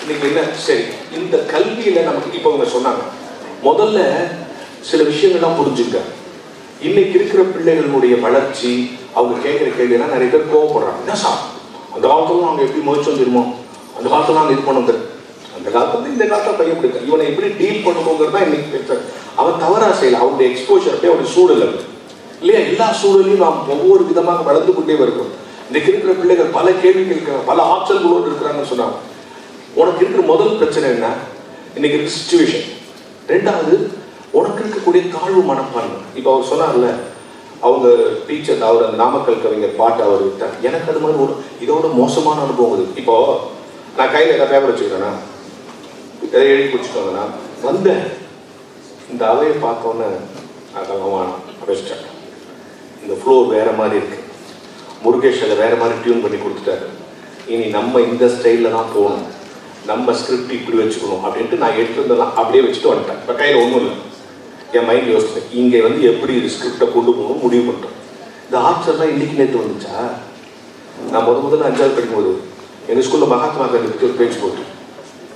இன்னைக்கு என்ன சரி இந்த கல்வியில நமக்கு இப்போ அவங்க சொன்னாங்க முதல்ல சில விஷயங்கள்லாம் புரிஞ்சுக்க. இன்னைக்கு இருக்கிற பிள்ளைகளுடைய வளர்ச்சி அவங்க கேட்குற கேள்வியெல்லாம் நிறைய பேர் கோவப்படுறாங்க. என்ன சார் அந்த காலத்துல நாங்கள் எப்படி முயற்சி தெரியுமோ, அந்த காலத்துல நாங்கள் இது பண்ண வந்துரு, அந்த காலத்துல இந்த காலத்தில் பையன் பிடிக்க இவனை எப்படி டீல் பண்ணுவோங்கிறது தான் இன்னைக்கு பேசுறேன். அவன் தவறா செய்யல, அவனுடைய எக்ஸ்போஷர் போய் அவனுடைய சூழல் இல்லையா. எல்லா சூழலையும் நாம் ஒவ்வொரு விதமாக வளர்ந்து கொண்டே வருகிறோம். இன்னைக்கு இருக்கிற பிள்ளைகள் பல கேள்விகள் இருக்கிறாங்க, பல ஆப்ஷன்களோடு இருக்கிறாங்கன்னு சொன்னாங்க. உனக்கு இருக்கிற முதல் பிரச்சனை என்ன? இன்னைக்கு இருக்கிற சிச்சுவேஷன். ரெண்டாவது உனக்கு இருக்கக்கூடிய தாழ்வு மனப்பான்மை. இப்போ அவர் சொன்னார்ல, அவங்க டீச்சர் அவர் அந்த நாமக்கல் கவிஞர் பாட்டு அவர் விட்டார். எனக்கு அது மாதிரி ஒரு இதோட மோசமான அனுபவம் இது. இப்போ நான் கையில் ஏதாவது பேப்பர் வச்சுக்கிறேன்னா எதை எழுதி பிடிச்சிக்கோங்கண்ணா வந்தேன், இந்த அவையை பார்த்தோன்னே அதெல்லாம் வச்சிட்டேன். இந்த ஃப்ளோர் வேற மாதிரி இருக்கு, முருகேஷ் அதை வேற மாதிரி டியூன் பண்ணி கொடுத்துட்டாரு. இனி நம்ம இந்த ஸ்டைலில் தான் போகணும், நம்ம ஸ்கிரிப்ட் இப்படி வச்சுக்கணும் அப்படின்ட்டு நான் எடுத்துருந்தெல்லாம் அப்படியே வச்சுட்டு வந்துட்டேன். இப்போ கையில் ஒன்றும் இல்லை, என் மைண்ட் யோசிச்சேன் இங்கே வந்து எப்படி இது ஸ்கிரிப்டை கொண்டு போகணும் முடிவு பண்ணிட்டோம். இந்த ஆர்ட்ஸ்லாம் இன்னைக்கு நேற்று வந்துச்சா? நான் முதல்ல 5வது படிக்கும்போது எங்கள் ஸ்கூலில் மகாத்மா காந்தி பற்றி ஒரு பேச்சு போட்டு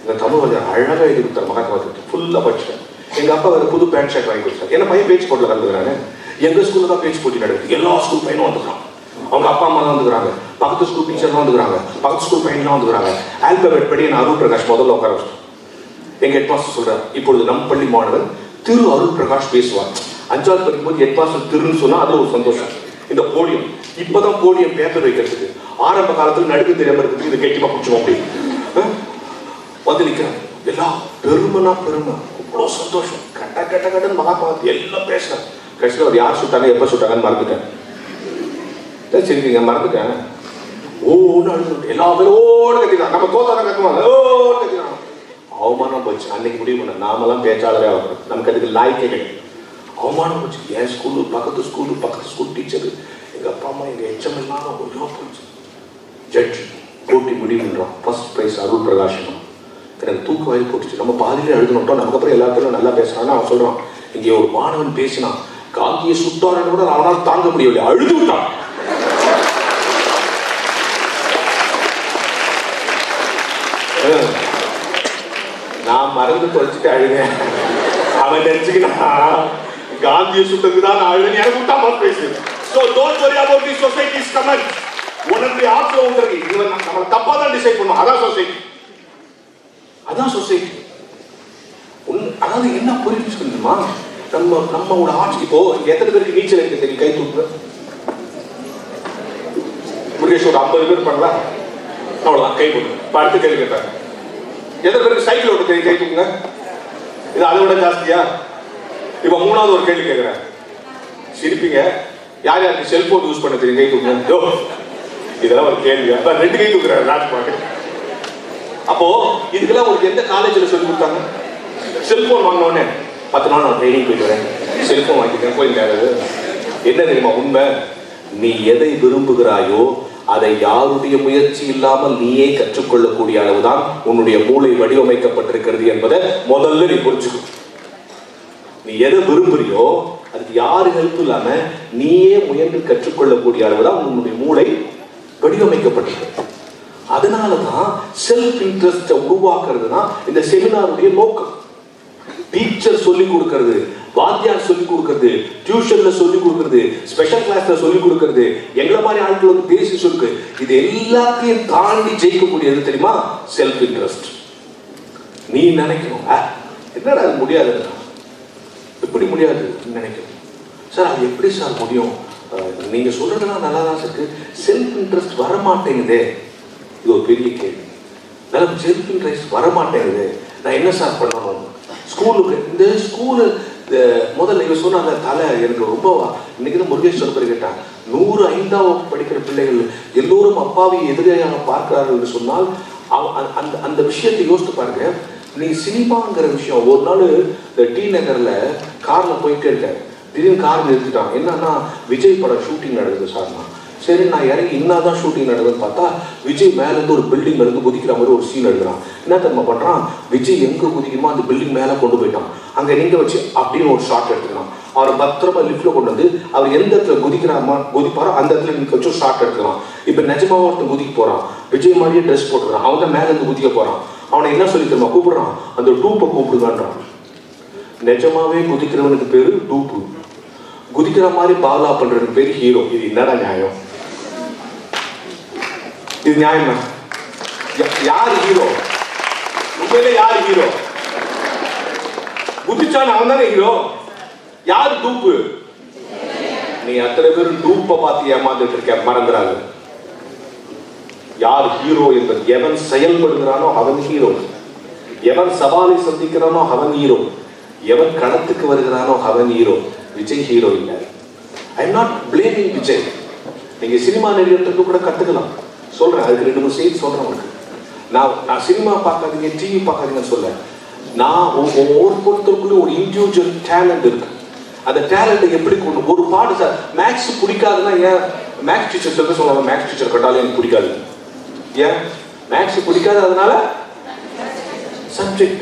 இந்த தமிழ் வந்து அழகாக எழுதி கொடுத்தாரு. மகாத்மா காந்தி ஃபுல்லாக படிச்சிட்டேன். எங்கள் அப்பா வேறு புது பேண்ட் ஷர்ட் வாங்கி கொடுத்தாரு. என்ன பையன் பேச்சு போட்டில் கலந்துக்கிறாங்க. எங்கள் ஸ்கூலில் தான் பேச்சு போட்டி நடக்குது. எல்லா ஸ்கூல் பையனும் வந்துக்கிறான், அவங்க அப்பா அம்மா தான் வந்துக்கிறாங்க, பக்கத்து ஸ்கூல் டீச்சர்லாம் வந்துக்கிறாங்க, பக்கத்து ஸ்கூல் பையன்லாம் வந்துக்கிறாங்க. ஆல்பபெட் படி நான் அருள் பிரகாஷ் முதல்ல உட்கார வச்சிட்டேன். எங்கள் ஹெட் மாஸ்டர் சொல்கிறார், இப்பொழுது நம் பள்ளி மாணவன் திரு அருள் பிரகாஷ் பேசுவார். 5வது படிக்கும்போது ஹெட் மாஸ்டர் திருன்னு சொன்னால் அதில் ஒரு சந்தோஷம். இந்த போடியம் இப்போதான் போடியம் பேப்பர் வைக்கிறதுக்கு ஆரம்ப காலத்தில் நடுக்கு தெரியாமல் இருக்கிறதுக்கு இதை கெட்டிமா பிடிச்சோம் அப்படி வந்து நிற்கிறாங்க. எல்லாம் பெருமைனா பெருமை, அவ்வளோ சந்தோஷம். கட்டன்னு மகாத்மா எல்லாம் பேசுறேன். கடைசியில் அவர் யார் சுட்டாங்க எப்போ சுட்டாங்கன்னு மறந்துட்டேன். சரிங்க மறந்துட்டேன். ஓன்னு அழுது எல்லா பேரும் ஓட கத்திக்கிறாங்க. நம்ம தோத்தாதான் கத்துவாங்க, ஓன்னு கத்திக்கிறாங்க. அவமானம் போச்சு. அன்னைக்கு முடிவு பண்ண நாமெல்லாம் பேச்சாளரே ஆகணும், நமக்கு அதுக்கு லாய்க்கே கிடையாது. அவமானம் போச்சு. என் ஸ்கூலு பக்கத்து ஸ்கூல் டீச்சரு, எங்கள் அப்பா அம்மா, எங்கள் எச்எம் எல்லாம் ஒன்றா போச்சு. ஜட்ஜ் போட்டி முடிவு பண்ணுறோம். ஃபர்ஸ்ட் ப்ரைஸ் அருள் பிரகாஷனும். எனக்கு தூக்கு வாங்கி போட்டுச்சு. நம்ம பாதியிலே எழுதுனோட்டோம். நமக்கு அப்புறம் எல்லாத்துலையும் நல்லா பேசுறான்னு அவன் சொல்கிறான். இங்கே ஒரு மாணவன் பேசினான், காந்தியை சுட்டாரன்னு கூட அவனால் தாங்க முடியவில்லை, அழுது விட்டான். நான் மறந்து தொலைச்சிட்டு அழுவேன். அவன் நினைச்சுக்கிட்டான் காந்தியை சுட்டதுதான் நான் அழுவேன். எனக்கு விட்டா மாதிரி பேசு. So don't worry about the society's comment. உனக்கு ஆப்ல உண்டது இவன் நம்ம தப்பா தான் டிசைட் பண்ணுவோம். அதான் சொசைட்டி, அதான் சொசைட்டி. அதாவது என்ன புரிஞ்சுக்கணுமா, நம்மளோட ஆட்சி. இப்போ எத்தனை பேருக்கு நீச்சல் அடிக்க தெரியும்? கை தூக்கு. முருகேஷ் ஒரு 50 பேர் பண்ணலாம், அவ்வளவுதான். கை போட்டு அடுத்த கேள்வி கேட்டாங்க. எத்தனை பேருக்கு சைக்கிள் ஓட்ட தெரியும்? கை தூக்குங்க. இது அதை விட ஜாஸ்தியா? இப்ப 3வது ஒரு கேள்வி கேட்கிறேன், சிரிப்பீங்க. யார் யாருக்கு செல்போன் யூஸ் பண்ண தெரியும்? கை தூக்குங்க. இதெல்லாம் ஒரு கேள்வியா? 2 கை தூக்குறாரு ராஜ்குமார். அப்போ இதுக்கெல்லாம் உங்களுக்கு எந்த காலேஜில் சொல்லி கொடுத்தாங்க? செல்போன் வாங்கினோடனே 10 நாள் நான் ட்ரைனிங் போயிட்டு வரேன், செல்போன் வாங்கிக்கிறேன் போயிருக்காரு. என்ன தெரியுமா உண்மை? நீ எதை விரும்புகிறாயோ அதை யாருடைய முயற்சி இல்லாமல் நீயே கற்றுக்கொள்ளக்கூடிய அளவுதான் உன்னுடைய மூளை வடிவமைக்கப்பட்டிருக்கிறது என்பதை முதல்ல நீ புரிஞ்சுக்கணும். நீ எதை விரும்புறியோ அதுக்கு யாரு ஹெல்ப் இல்லாம நீயே முயன்று கற்றுக்கொள்ளக்கூடிய அளவுதான் உன்னுடைய மூளை வடிவமைக்கப்பட்டிருக்கு. அதனாலதான் செல்ஃப் இன்ட்ரெஸ்ட உருவாக்குறது தான் இந்த செமினாருடைய நோக்கம். டீச்சர் சொல்லி கொடுக்கிறது, வாத்தியார் சொல்லி கொடுக்கிறது, டியூஷன்ல சொல்லி கொடுக்கிறது, ஸ்பெஷல் கிளாஸ்ல சொல்லி கொடுக்கிறது, எங்களை மாதிரி ஆட்கள் வந்து பேசி சொல்லுது. இது எல்லாத்தையும் தாண்டி ஜெயிக்கக்கூடியது தெரியுமா? Self interest. நீ நினைக்கணும் என்னடா அது முடியாது, எப்படி முடியாது நினைக்கணும். சார் அது எப்படி சார் முடியும்? நீங்க சொல்றதெல்லாம் நல்லா தான் இருக்கு, செல்ஃப் இன்ட்ரெஸ்ட் வரமாட்டேங்குதே. இது ஒரு பெரிய கேள்வி. செல்ஃப் இன்ட்ரெஸ்ட் வரமாட்டேங்குது, நான் என்ன சார் பண்ணணும்? ஸ்கூலுக்கு இந்த ஸ்கூலு முதல்ல இவங்க சொன்ன அந்த தலை எனக்கு ரொம்ப இன்னைக்கு தான் முருகேஸ்வர பேர் கேட்டாங்க. 105ஆம் வகுப்பு படிக்கிற பிள்ளைகள் எல்லோரும் அப்பாவை எதிரியாக பார்க்கிறார்கள் என்று சொன்னால் அந்த அந்த விஷயத்தை யோசித்து பாருங்க. நீ சினிமாங்கிற விஷயம், ஒரு நாள் இந்த டி நகர்ல கார்ல போயிட்டே இருக்கேன், திடீர்னு கார் நிறுத்திட்டான். என்னன்னா விஜய் படம் ஷூட்டிங் நடக்குது சார்னா. சரி நான் இறங்கி இன்னாதான் ஷூட்டிங் நடக்குதுன்னு பார்த்தா விஜய் மேலேருந்து ஒரு பில்டிங் இருந்து குதிக்கிற மாதிரி ஒரு சீன் எடுக்கிறான். என்ன தெரியுமா பண்ணுறான்? விஜய் எங்கே குதிக்குமோ அந்த பில்டிங் மேலே கொண்டு போயிட்டான், அங்கே நிற்க வச்சு அப்படின்னு ஒரு ஷாட் எடுத்துக்கலாம். அவரை பத்திரமா லிஃப்ட்ல கொண்டு வந்து அவர் எந்த இடத்துல குதிப்பாரோ அந்த இடத்துல நிற்க வச்சு ஷாட் எடுத்துக்கலாம். இப்போ நிஜமாக ஒருத்தன் குதிக்க போகிறான், விஜய் மாதிரியே ட்ரெஸ் போட்டுக்கிறான், அவன் தான் மேலேருந்து குதிக்க போகிறான். அவனை என்ன சொல்லி தெரியுமா கூப்பிடுறான்? அந்த டூப்பை கூப்பிடுங்கன்றான். நிஜமாவே குதிக்கிறவனுக்கு பேரு டூப்பு, குதிக்கிற மாதிரி பாலா பண்றதுக்கு பேரு ஹீரோ. இது என்னடா நியாயம்? இது நியாயமா? யார் ஹீரோ? உண்மையில யார் ஹீரோ? குதிச்சான் அவன் தானே ஹீரோ. யார் டூப்பு? நீ அத்தனை பேர் டூப்பை பார்த்து ஏமாந்துட்டு இருக்க, மறந்துடாது. யார் ஹீரோ என்பது, எவன் செயல்படுகிறானோ அவன் ஹீரோ, எவன் சவாலை சந்திக்கிறானோ அவன் ஹீரோ, எவன் களத்துக்கு வருகிறானோ அவன் ஹீரோ. விஜய் ஹீரோ இல்லை. I am not blaming Vijay. நீங்க சினிமா நடிகர்களுக்கு கூட கத்துக்கலாம் சொல்றேன். அதுக்கு 2-3 செய்தி சொல்றேன் உங்களுக்கு. நான் சினிமா பார்க்காதீங்க, டிவி பார்க்காதீங்கன்னு சொல்ல. நான் ஒவ்வொருத்தருக்குள்ள ஒரு இண்டிவிஜுவல் டேலண்ட் இருக்கு. அந்த டேலண்ட்டை எப்படி கொண்டு ஒரு பாடு சார் மேக்ஸ் பிடிக்காதுன்னா ஏன் மேக்ஸ் டீச்சர் சொல்லுவாங்க மேக்ஸ் டீச்சர் கட்டாலும் எனக்கு பிடிக்காது. ஏன் மேக்ஸ் பிடிக்காது? அதனால சப்ஜெக்ட்.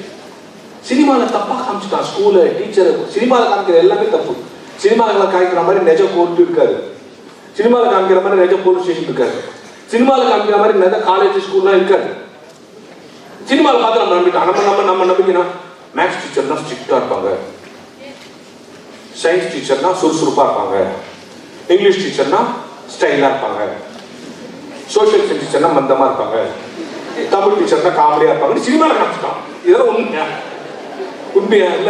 சினிமாவில் தப்பா காமிச்சுட்டான் ஸ்கூல்ல டீச்சர். சினிமாவில் காமிக்கிற எல்லாமே தப்பு. சினிமாவில் காமிக்கிற மாதிரி நிஜ கோர்ட் இருக்காது, சினிமாவில் காமிக்கிற மாதிரி நிஜ போலீஸ் ஸ்டேஷன் இருக்காது, சினிமாவில் காமிக்கிற மாதிரி நிஜ காலேஜ் ஸ்கூல்லாம் இருக்காது. சினிமாவில் பார்த்து நம்ம நம்பிட்டோம். நம்ம நம்பிக்கணும் மேக்ஸ் டீச்சர்னா ஸ்ட்ரிக்டா இருப்பாங்க, சயின்ஸ் டீச்சர்னா சுறுசுறுப்பா இருப்பாங்க, இங்கிலீஷ் டீச்சர்னா ஸ்டைலா இருப்பாங்க, சோசியல் சயின்ஸ் டீச்சர்னா மந்தமா இருப்பாங்க, தமிழ் டீச்சர்னா காமெடியா இருப்பாங்க. சினிமாவில் காமிச்சிட்டோம். இதெல்லாம் உண்மையா இல்ல?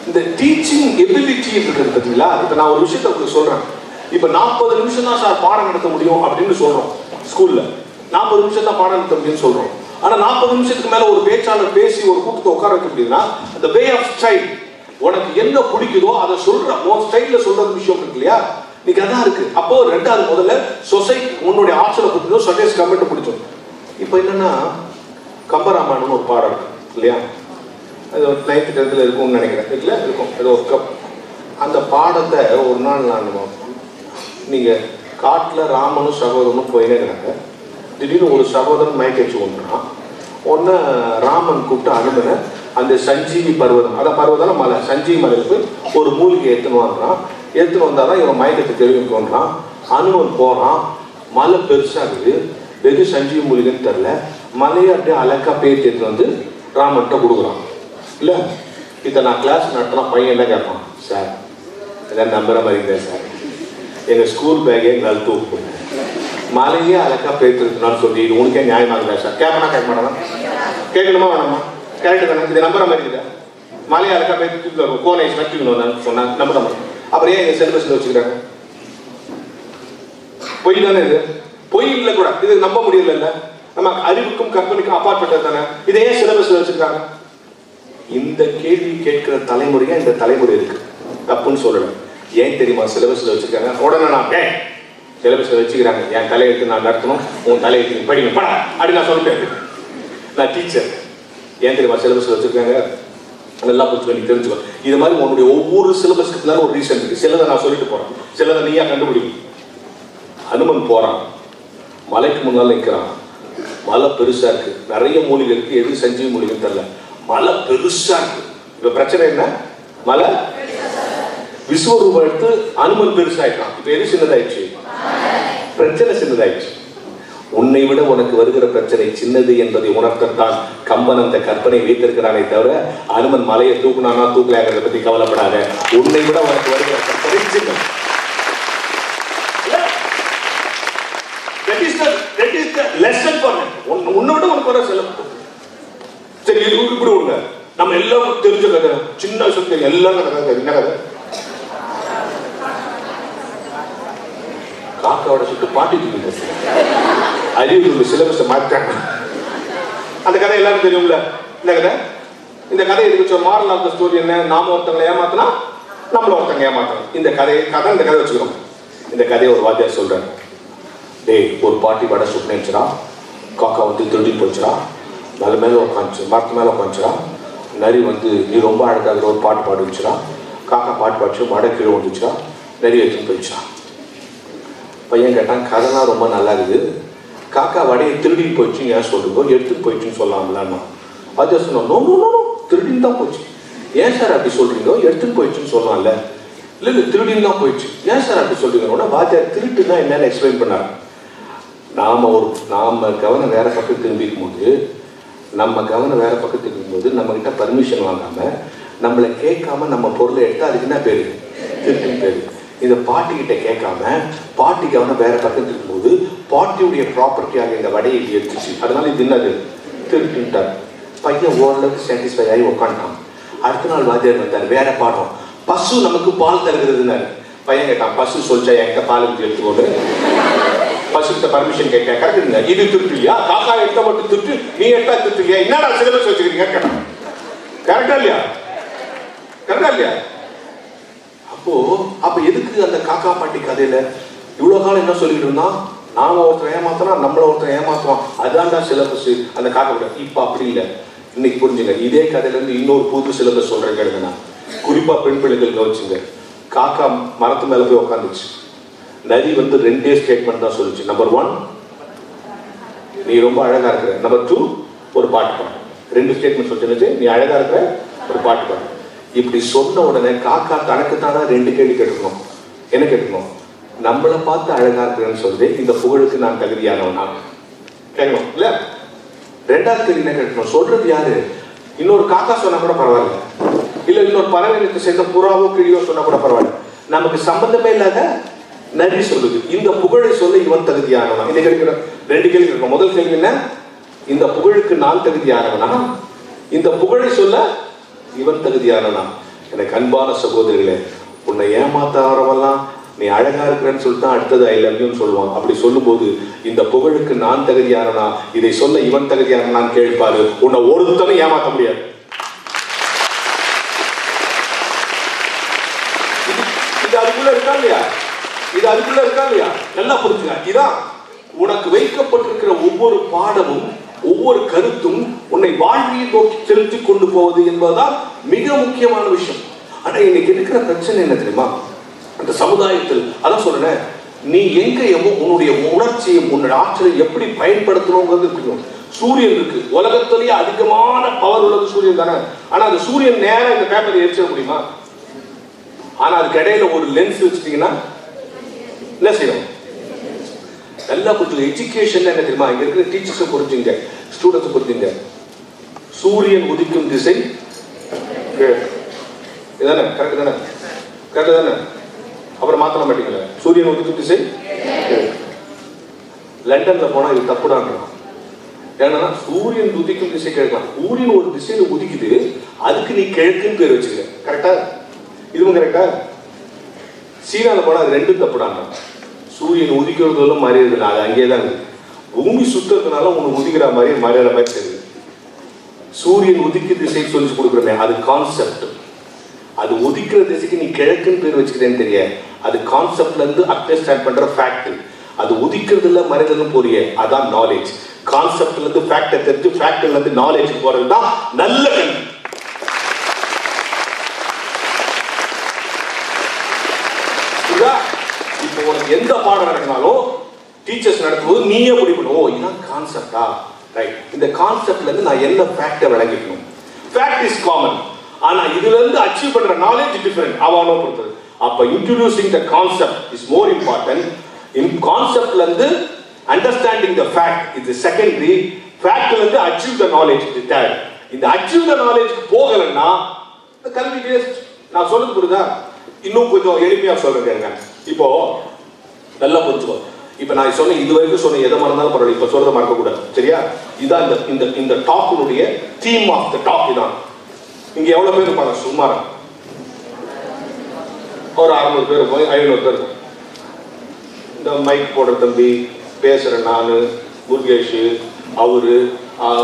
இந்த டீச்சிங் எபிலிட்டி இருக்கிறது பார்த்தீங்களா? இப்ப நான் ஒரு விஷயத்தை உங்களுக்கு சொல்றேன். இப்ப 40 நிமிஷம் தான் சார் பாடம் நடத்த முடியும் அப்படின்னு சொல்றோம். ஸ்கூல்ல 40 நிமிஷம் தான் பாடம் நடத்த முடியும்னு சொல்றோம். ஆனா 40 நிமிஷத்துக்கு மேல ஒரு பேச்சாளர் பேசி ஒரு கூட்டத்தை உட்கார வைக்க முடியுதுன்னா அந்த வே ஆஃப் ஸ்டைல், உனக்கு என்ன பிடிக்குதோ அதை சொல்ற உன் ஸ்டைல்ல சொல்றது விஷயம் இருக்கு இல்லையா? இன்னைக்கு அதான் இருக்கு. அப்போ 2வது முதல்ல சொசைட்டி உன்னுடைய ஆட்சியில பிடிச்சதும் சொசைட்டி கமெண்ட் பிடிச்சோம். இப்போ என்னன்னா கம்பராமாயணம்னு ஒரு பாடம் இருக்கு இல்லையா? அது 9th 10th இருக்கும்னு நினைக்கிறேன். இல்ல இருக்கும் ஏதோ அந்த பாடத்தை ஒரு நாள் நான் நீங்க காட்டுல ராமனும் சகோதரனும் போயினே இருக்காங்க. திடீர்னு ஒரு சகோதரன் மயக்கடிச்சு கொண்டுறான். ஒன்னு ராமன் கூப்பிட்டு அனுமனை அந்த சஞ்சீவி பர்வதம், அதான் பர்வதம் மலை, சஞ்சீவி மலைக்கு ஒரு மூலிகை எடுத்துன்னு வாங்குறான். எடுத்துன்னு வந்தாதான் இவன் மயக்கத்தை தெரிவிக்க தோன்றான். அனுமன் போறான். மலை பெருசா இருக்குது, வெகு சஞ்சீவி மூலிகைன்னு தெரியல. மலையை அப்படியே அழகா பேத்து எடுத்துன்னு வந்து ராமன்கிட்ட கொடுக்குறான். இல்ல இதை நான் கிளாஸ் நடத்தினா பையன் என்ன கேட்பான்? சார் எதாவது நம்புற மாதிரி இல்லை சார், எங்க ஸ்கூல் பேக்கே எங்களால் தூக்கு மலையே அழகா பேத்துருக்குனாலும் சொல்லி இது உனக்கே நியாயமாக சார். கேட்பனா கேட்க மாட்டானா? கேட்கணுமா வேணாமா? கரெக்டு தானே? இதை நம்புற மாதிரி இல்லை. மலையை அழகா பேத்து தூக்கி கோனை நட்டுக்கணும் சொன்னா நம்ப மாட்டேன். அப்புறம் ஏன் எங்க சிலபஸ்ல வச்சுக்கிறாங்க? பொய் தானே இது? பொய் இல்லை கூட, இது நம்ப முடியல. இல்ல நம்ம அறிவுக்கும் கற்பனைக்கும் அப்பாற்பட்டது தானே. இதை ஏன் சிலபஸ்ல வச்சிருக்காங்க? இந்த கேள்வி கேட்கிற தலைமுறையா இந்த தலைமுறை இருக்கு. தப்புன்னு சொல்லணும். ஏன் தெரியுமா சிலபஸ்ல வச்சிருக்காங்க? உடனே நான் சிலபஸ்ல வச்சுக்கிறாங்க. என் தலையெழுத்து நான் நடத்தணும், உன் தலையெழுத்து படிக்கணும் படா அப்படி நான் சொல்லிட்டேன். நான் டீச்சர். ஏன் தெரியுமா சிலபஸ்ல வச்சிருக்காங்க? நல்லா புரிஞ்சு பண்ணி தெரிஞ்சுக்கோ. இது மாதிரி உன்னுடைய ஒவ்வொரு சிலபஸ்க்கு இருந்தாலும் ஒரு ரீசன் இருக்கு. சிலதை நான் சொல்லிட்டு போறேன், சிலதை நீயா கண்டுபிடிக்கும். அனுமன் போறான், மலைக்கு முன்னால நிற்கிறான். மலை பெருசா இருக்கு, நிறைய மூலிகை இருக்கு. எது சஞ்சீவி மூலிகைன்னு தெரியல. மலை பெருசா இருக்கு. இப்ப பிரச்சனை என்ன? மலை விஸ்வரூபம் எடுத்து அனுமன் பெருசாயிட்டான். இப்ப எது சின்னதாயிடுச்சு? பிரச்சனை சின்னதாயிடுச்சு. உன்னை விட உனக்கு வருகிற பிரச்சனை சின்னது என்பதை உணர்த்தத்தான் கம்பன் அந்த கற்பனை வைத்திருக்கிறானே தவிர அனுமன் மலையை தூக்குனானா தூக்கலாங்கிறத பத்தி கவலைப்படாத. உன்னை விட உனக்கு வருகிற பிரச்சனை சின்னது. உன்னை விட உனக்கு வர செல்ல. சரி இது இப்படி ஒண்ணு நம்ம எல்லாரும் தெரிஞ்ச கதை, சின்ன விஷயத்துல எல்லாம் கதை. என்ன கதை? காக்காவோட சுட்டு பாட்டிட்டு அறிவு சிலபஸை மாற்றாங்க. அந்த கதை எல்லாரும் தெரியும்ல. இந்த கதை, இந்த கதை இதுக்கு மாரல் ஆஃப் தி ஸ்டோரி என்ன? நாம ஒருத்தங்களை ஏமாத்தினா நம்மள ஒருத்தங்க ஏமாத்தணும். இந்த கதை வச்சுக்கிறோம். இந்த கதையை ஒரு வாத்தியார் சொல்றாரு. டேய், ஒரு பாட்டி வடை சுட்டுனுச்சுரா, காக்கா வந்து திருடி போச்சுரா, மேலே உட்காந்துச்சு, மரத்து மேலே உட்காந்துச்சுரா. நரி வந்து நீ ரொம்ப அழகாக ஒரு பாட்டு பாடுச்சுரா. காக்கா பாட்டு பாடிச்சு, வடை கீழே வந்துச்சுரா, நரி எடுத்துன்னு போயிடுச்சுரா. பையன் கேட்டான், கதைலாம் ரொம்ப நல்லா இருக்குது, காக்கா வடையை திருடின்னு போயிடுச்சு ஏன் சொல்லுங்க, எடுத்துட்டு போயிடுச்சுன்னு சொல்லலாம்லான்னு. வாத்தியார் சொன்னா, நோ நோ நோ, திருடின்னு தான் போச்சு. ஏன் சார் அப்படி சொல்றீங்க? எடுத்துன்னு போயிடுச்சுன்னு சொல்லலாம்ல. இல்லை திருடின்னு தான் போயிடுச்சு. ஏன் சார் அப்படி சொல்றீங்க? வாத்தியார் திருட்டுன்னா என்னன்னு எக்ஸ்பிளைன் பண்ணாரு. நாம கவனம் வேற பக்கத்து திரும்பிக்கும் போது நம்ம கிட்ட பர்மிஷன் வாங்காம நம்மளை கேட்காம நம்ம பொருளை எடுத்தா அதுக்கு என்ன பேரு? திருட்டுன்னு பேரு. இந்த பாட்டி கிட்ட கேட்காம பாட்டி கவனம் வேற பக்கத்து இருக்கும்போது பாட்டியுடைய ப்ராப்பர்ட்டியாக இந்த வடையை எடுத்துச்சு, அதனால இது என்னது? திருட்டுன்ட்டார். பையன் ஓரளவுக்கு சாட்டிஸ்ஃபை ஆகி உட்காந்துட்டான். அடுத்த நாள் வாத்தியார் வந்தார், வேற பாடம், பசு நமக்கு பால் தருகிறதுனாரு. பையன் கேட்டான், பசு சொல்லிச்சா என்கிட்ட பால் ஊற்றி எடுத்துக்கொண்டு பசுக்கிட்ட பர்மிஷன் கேட்டேன், கரெக்டுங்க, இது திருட்டுலையா? காக்கா எடுத்த மட்டும் திருட்டு, நீ எடுத்தா திருட்டுலையா? என்னடா சிலபஸ் வச்சுக்கிறீங்க கேட்டான். கரெக்டா இல்லையா? அப்ப எதுக்கு அந்த காக்கா பாட்டி கதையில இவ்வளவு காலம் என்ன சொல்லிட்டு இருந்தான்? நாம ஒருத்தர் ஏமாத்தனா நம்மள ஒருத்தர் ஏமாத்துவான், அதான்டா சிலபஸ் அந்த காக்கா கூட. இப்ப அப்படி இல்லை. இன்னைக்கு புரிஞ்சுங்க, இதே கதையில இருந்து இன்னொரு புது சிலபஸ் சொல்றேன் கேளுங்கண்ணா. குறிப்பா பெண் பிள்ளைகள் கவனிச்சுங்க. காக்கா மரத்து மேல போய் உட்காந்துச்சு. நரி வந்து 2 ஸ்டேட்மெண்ட் தான் சொல்லுச்சு. நம்பர் 1, நீ ரொம்ப அழகா இருக்கிற. நம்பர் 2, ஒரு பாட்டு பாடு. 2 ஸ்டேட்மெண்ட் சொல்லிச்சு, நீ அழகா இருக்கிற, ஒரு பாட்டு பாடு. இப்படி சொன்ன உடனே காக்கா தனக்கு தானே 2 கேள்வி கேட்கணும். என்ன கேட்கணும்? நம்மளை பார்த்து அழகா இருக்கிறேன்னு சொல்லி இந்த புகழுக்கு நான் தகுதியானவனா கேட்கணும் இல்ல? 2வது கேள்வி என்ன கேட்கணும்? சொல்றது யாரு? இன்னொரு காக்கா சொன்னா கூட பரவாயில்ல, இல்ல இன்னொரு பறவைகளுக்கு சேர்ந்த புறாவோ கிழியோ சொன்னா கூட பரவாயில்ல, நமக்கு சம்பந்தமே இல்லாத நரி சொல்லுது. இந்த புகழை சொல்ல இவன் தகுதியானவனா? இந்த கேள்வி 2 கேள்வி கேட்கணும். முதல் கேள்வி என்ன? இந்த புகழுக்கு நான் தகுதியானவனா? இந்த புகழை சொல்ல இவன் தகுதியானவனா? எனக்கு அன்பான சகோதரிகளே, உன்னை ஏமாத்தாரவெல்லாம் நீ அழகா இருக்கிறேன்னு சொல்லிட்டு அடுத்தது ஐ லவ் யூன்னு சொல்லுவான். அப்படி சொல்லும் போது இந்த புகழுக்கு நான் தகுதியானவனா, இதை சொல்ல இவன் தகுதியானவனான்னு கேட்பாரு. உன்னை ஒருத்தனும் ஏமாத்த முடியாது. இது அதுக்குள்ள இருக்கா இல்லையா? நல்லா புரிஞ்சுங்க. இதான் உனக்கு வைக்கப்பட்டிருக்கிற ஒவ்வொரு பாடமும் ஒவ்வொரு கருத்தும் உன்னை வாழ்வியை நோக்கி செலுத்திக் கொண்டு போவது என்பதுதான் மிக முக்கியமான விஷயம். ஆனா இன்னைக்கு இருக்கிற பிரச்சனை என்ன தெரியுமா? அந்த சமுதாயத்தில் அதான் சொல்றேன், நீ எங்க உன்னுடைய உணர்ச்சியும் உன்னுடைய ஆற்றலை எப்படி பயன்படுத்தணுங்கிறது தெரியும். சூரியன் இருக்கு, உலகத்திலேயே அதிகமான பவர் உள்ளது சூரியன் தானே. ஆனா அந்த சூரியன் நேரம் இந்த பேப்பரை எரிச்சிட முடியுமா? ஆனா அதுக்கு இடையில ஒரு லென்ஸ் வச்சுட்டீங்கன்னா என்ன செய்யணும்? நல்லா புரிஞ்சுங்க. எஜுகேஷன் என்ன தெரியுமா? இங்க இருக்கிற டீச்சர்ஸை புரிஞ்சுங்க, ஸ்டூடெண்ட்ஸ் புரிஞ்சுங்க. சூரியன் உதிக்கும் திசை இதானே? கரெக்ட் தானே? அப்புறம் மாத்தல மாட்டீங்களா? சூரியன் உதிக்கும் திசை. லண்டன்ல போனா இது தப்புடாங்க. ஏன்னா சூரியன் உதிக்கும் திசை கிழக்கலாம். சூரியன் ஒரு திசையில உதிக்குது, அதுக்கு நீ கிழக்குன்னு பேர் வச்சுக்க. கரெக்டா? இதுவும் கரெக்டா? சீனால போனா அது 2 தப்புடாங்க. சூரியன் உதிக்கிறதுல மறையிறது அது அங்கேதான் இருக்கு. பூமி சுத்தத்தினால உனக்கு உதிக்கிற மாதிரி மறையிற மாதிரி தெரியுது. சூரியன் உதிக்கிற திசை சொல்லி கொடுக்குறமே, அது கான்செப்ட். அது உதிக்கிற திசைக்கு நீ கிழக்குன்னு பேர் வச்சுக்கிறேன்னு தெரியாது. அது கான்செப்ட்ல இருந்து அண்டர்ஸ்டாண்ட் பண்ற ஃபேக்ட். அது உதிக்கிறதுல மறைதலும் போறிய, அதான் நாலேஜ். கான்செப்ட்ல இருந்து ஃபேக்டை தெரிஞ்சு ஃபேக்ட்ல இருந்து நாலேஜ் போறதுதான் நல்ல கல்வி. இப்போ உனக்கு எந்த பாடம் நடத்தினாலும் டீச்சர்ஸ் நடத்தும்போது நீயே முடிக்கணும், ஓ இதான் கான்செப்டா, ரைட், இந்த கான்செப்ட்ல இருந்து நான் என்ன ஃபேக்டை விளங்கிக்கணும். ஃபேக்ட் இஸ் காமன், ஆனா இதுல இருந்து அச்சீவ் பண்ற நாலேஜ் டிஃபரெண்ட். அவனோ பொறுத்தது. அப்ப introducing the concept is more important. கான்செப்ட்ல இருந்து அண்டர்ஸ்டாண்டிங் த ஃபேக்ட் இது செகண்டரி. ஃபேக்ட்ல இருந்து அச்சீவ் த நாலேஜ் இது தேர்ட். இந்த அச்சீவ் த நாலேஜ் போகலன்னா இந்த கல்வி வேஸ்ட். நான் சொல்றது புரியுதா? இன்னும் கொஞ்சம் எளிமையா சொல்றேன். இப்போ நல்லா புரிஞ்சுக்கோ. இப்ப நான் சொன்ன இது வரைக்கும் சொன்ன எதை மறந்தாலும் பரவாயில்ல, இப்ப சொல்றதை மறக்க கூடாது, சரியா? இதான் இந்த டாக்குடைய தீம் ஆஃப் த டாக். இதான். இங்க எவ்வளவு பேர் இருப்பாங்க? சுமாரா ஒரு 600 பேர் இருப்போம், 500 பேர் இருக்கும். இந்த மைக் போடுற தம்பி, பேசுற நானு, முருகேஷ், அவரு,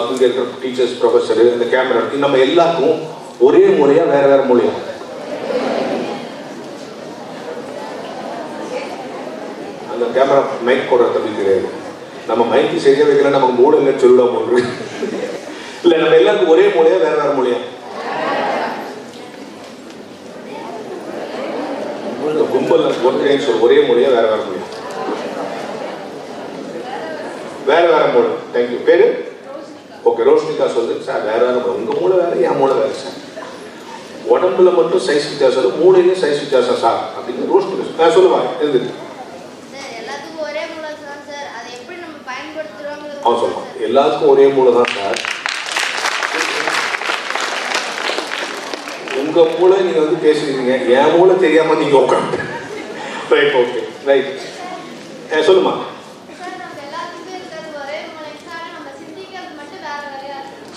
இங்க இருக்கிற டீச்சர்ஸ், ப்ரொஃபஸர், இந்த கேமரா, நம்ம எல்லாருக்கும் ஒரே மூலையா வேற வேற மூலையா? அந்த கேமரா மைக் போடுற தம்பி கிடையாது. நம்ம மைக்கு சரியா வைக்கல, நமக்கு மூளை இல்லைன்னு சொல்லிட போன்று இல்ல. நம்ம எல்லாருக்கும் ஒரே மூலையா வேற வேற மூலையா? கும்பல் ஒன்றையும் சொல், ஒரே மூலையா வேற வேற மூலையா? வேற வேற மூளை. தேங்க்யூ. பேரு? ஓகே, ரோஷினிகா சொல்லுங்க சார். வேற வேற மூளை. உங்க மூளை வேற, என் மூளை வேற சார். உடம்புல மட்டும் சைஸ் வித்தியாசம், மூளையிலும் சைஸ் வித்தியாசம் சார் அப்படின்னு ரோஷினிகா சொல்லுவாங்க. எழுது. அவன் சொல்றான் எல்லாத்துக்கும் ஒரே மூளை தான் சார். உங்க மூளை நீங்க வந்து பேசுறீங்க, என் மூளை தெரியாம நீங்க உட்காந்து. Right, okay, right. சொல்லுமா.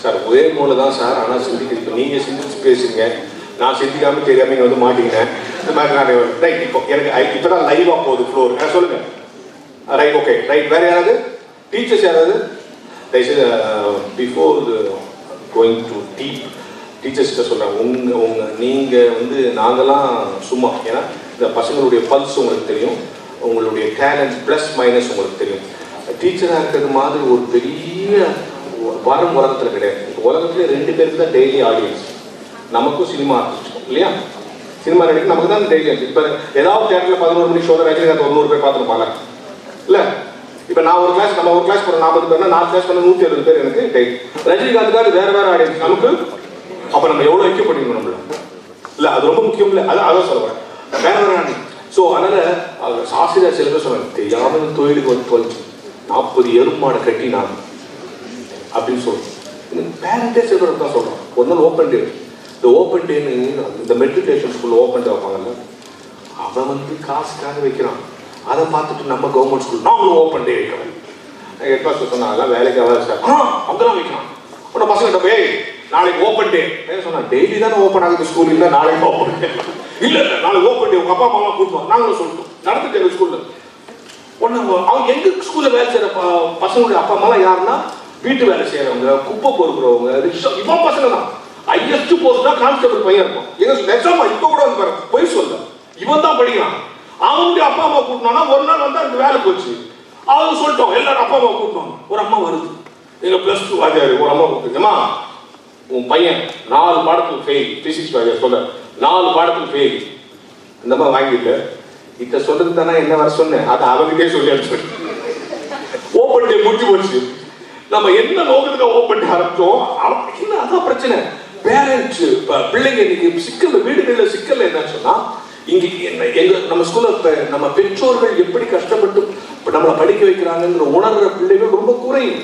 சார் ஒரே மூளை தான் சார், ஆனால் சிந்திக்கிறீங்க. நீங்கள் சிந்திச்சு பேசுங்க, நான் சிந்திக்காம தெரியாம இங்கே வந்து மாட்டிக்கினேன். இந்த மாதிரி நான் ரைட். இப்போ எனக்கு இப்போ தான் லைவாக போகுது ஃப்ளோர். சொல்லுங்க. Right, okay, right. வேற யாராவது டீச்சர்ஸ் யாராவது தயவுசெய்து பிஃபோர் கோயிங் டு டீச்சர்ஸ்கிட்ட சொல்கிறேன். நீங்கள் வந்து நாங்கள்லாம் சும்மா, ஏன்னா இந்த பசங்களுடைய பல்ஸ் உங்களுக்கு தெரியும், உங்களுடைய டேலண்ட் ப்ளஸ் மைனஸ் உங்களுக்கு தெரியும். டீச்சராக இருக்கிறது மாதிரி ஒரு பெரிய வரம் உலகத்தில் கிடையாது. இப்போ உலகத்துல 2 பேருக்கு தான் டெய்லி ஆடியன்ஸ், நமக்கும் சினிமா ஆர்டிஸ்ட் இல்லையா? சினிமா நடிக்க நமக்கு தான் டெய்லி. இப்போ ஏதாவது தேட்டரில் 11 மணிக்கு ஷோ ரஜினிகாந்த் 100 பேர் பார்த்துருப்பாங்க இல்லை? இப்போ நான் ஒரு கிளாஸ், நம்ம ஒரு கிளாஸ் போகிறோம் 40 பேர்னா 4 கிளாஸ் பண்ண 170 பேர் எனக்கு டெய்லி. ரஜினிகாந்துக்காக வேற வேற ஆடியன்ஸ் நமக்கு. அப்போ நம்ம எவ்வளோ ஐக்கியம் பண்ணிக்கணும் நம்மள இல்லை? அது ரொம்ப முக்கியம் இல்லை? அதான் சொல்லுவேன் வேற வேற ஆடியன்ஸ். ஸோ அதனால் ஆசிரியர் சில பேர் சொன்னாங்க, தெரியாமல் தொழிலுக்கு வந்து தொலைச்சு 40 எருமாடை கட்டி நான் அப்படின்னு சொல்லுவோம். பேரண்டே சில பேர் தான் சொல்கிறோம். ஒரு நாள் ஓப்பன் டே, இந்த ஓப்பன் டேன்னு இந்த மெட்ரிகுலேஷன் ஸ்கூலில் ஓப்பன் டே வைப்பாங்கல்ல, அவன் வந்து காசுக்காக வைக்கிறான். அதை பார்த்துட்டு நம்ம கவர்மெண்ட் ஸ்கூல் நாங்களும் ஓப்பன் டே வைக்கிறோம். ஹெட் மாஸ்டர் சொன்னா அதெல்லாம் வேலைக்கு ஆகாது சார். அங்கெல்லாம் வைக்கிறான். உடனே பசங்கிட்ட போய் நாளைக்கு ஓப்பன் டே சொன்னா, டெய்லி தானே ஓப்பன் ஆகுது ஸ்கூல், இல்லை நாளைக்கு ஓப்பன் டே இல்லை நாளைக்கு ஓப்பன் டே உங்கள் அப்பா அம்மாலாம் கூப்பிடுவோம். நாங்களும் சொல்லிட்டோம் நடந்துட்டு எங்கள் ஸ்கூலில். ஒன்று அவங்க எங்கள் ஸ்கூலில் வேலை செய்கிற பசங்களுடைய அப்பா அம்மாலாம் யாருன்னா வீட்டு வேலை செய்யறவங்க, குப்பை பொறுக்கிறவங்க, ரிக்ஷா, இவன் பசங்க தான். ஹையஸ்ட் போஸ்ட் தான் கான்ஸ்டபிள் பையன் இருக்கும். எங்க நிஜமா இப்ப கூட வந்து பாருங்க, போய் சொல்ல இவன் தான் படிக்கிறான். அவனுடைய அப்பா அம்மா கூட்டினா ஒரு நாள் வந்து அந்த வேலை போச்சு. அவங்க சொல்லிட்டோம் எல்லாரும் அப்பா அம்மா கூட்டணும். ஒரு அம்மா வருது, எங்க +2 வாத்தியாரு ஒரு அம்மா கூப்பிட்டுமா, உன் பையன் 4 பாடத்துக்கு ஃபெயில், பிசிக்ஸ் வாத்தியார் சொல்ல 4 பாடத்துக்கு ஃபெயில். இந்த மாதிரி வாங்கிட்டு இத சொல்றது தானே என்ன வர சொன்னேன், அதை அவனுக்கே சொல்லி அனுப்பிச்சு. ஓப்பன் டே முடிஞ்சு போச்சு. நம்ம என்ன நோக்கத்துக்கு ஓப்பன் டே ஆரம்பிச்சோம், என்ன அதான் பிரச்சனை. பேரண்ட்ஸ் பிள்ளைங்க இன்னைக்கு சிக்கல், வீடுகளில் சிக்கல் என்னன்னு சொன்னா, இங்க எங்க நம்ம ஸ்கூல்ல நம்ம பெற்றோர்கள் எப்படி கஷ்டப்பட்டு நம்மளை படிக்க வைக்கிறாங்கிற உணர்ற பிள்ளைகள் ரொம்ப குறையும்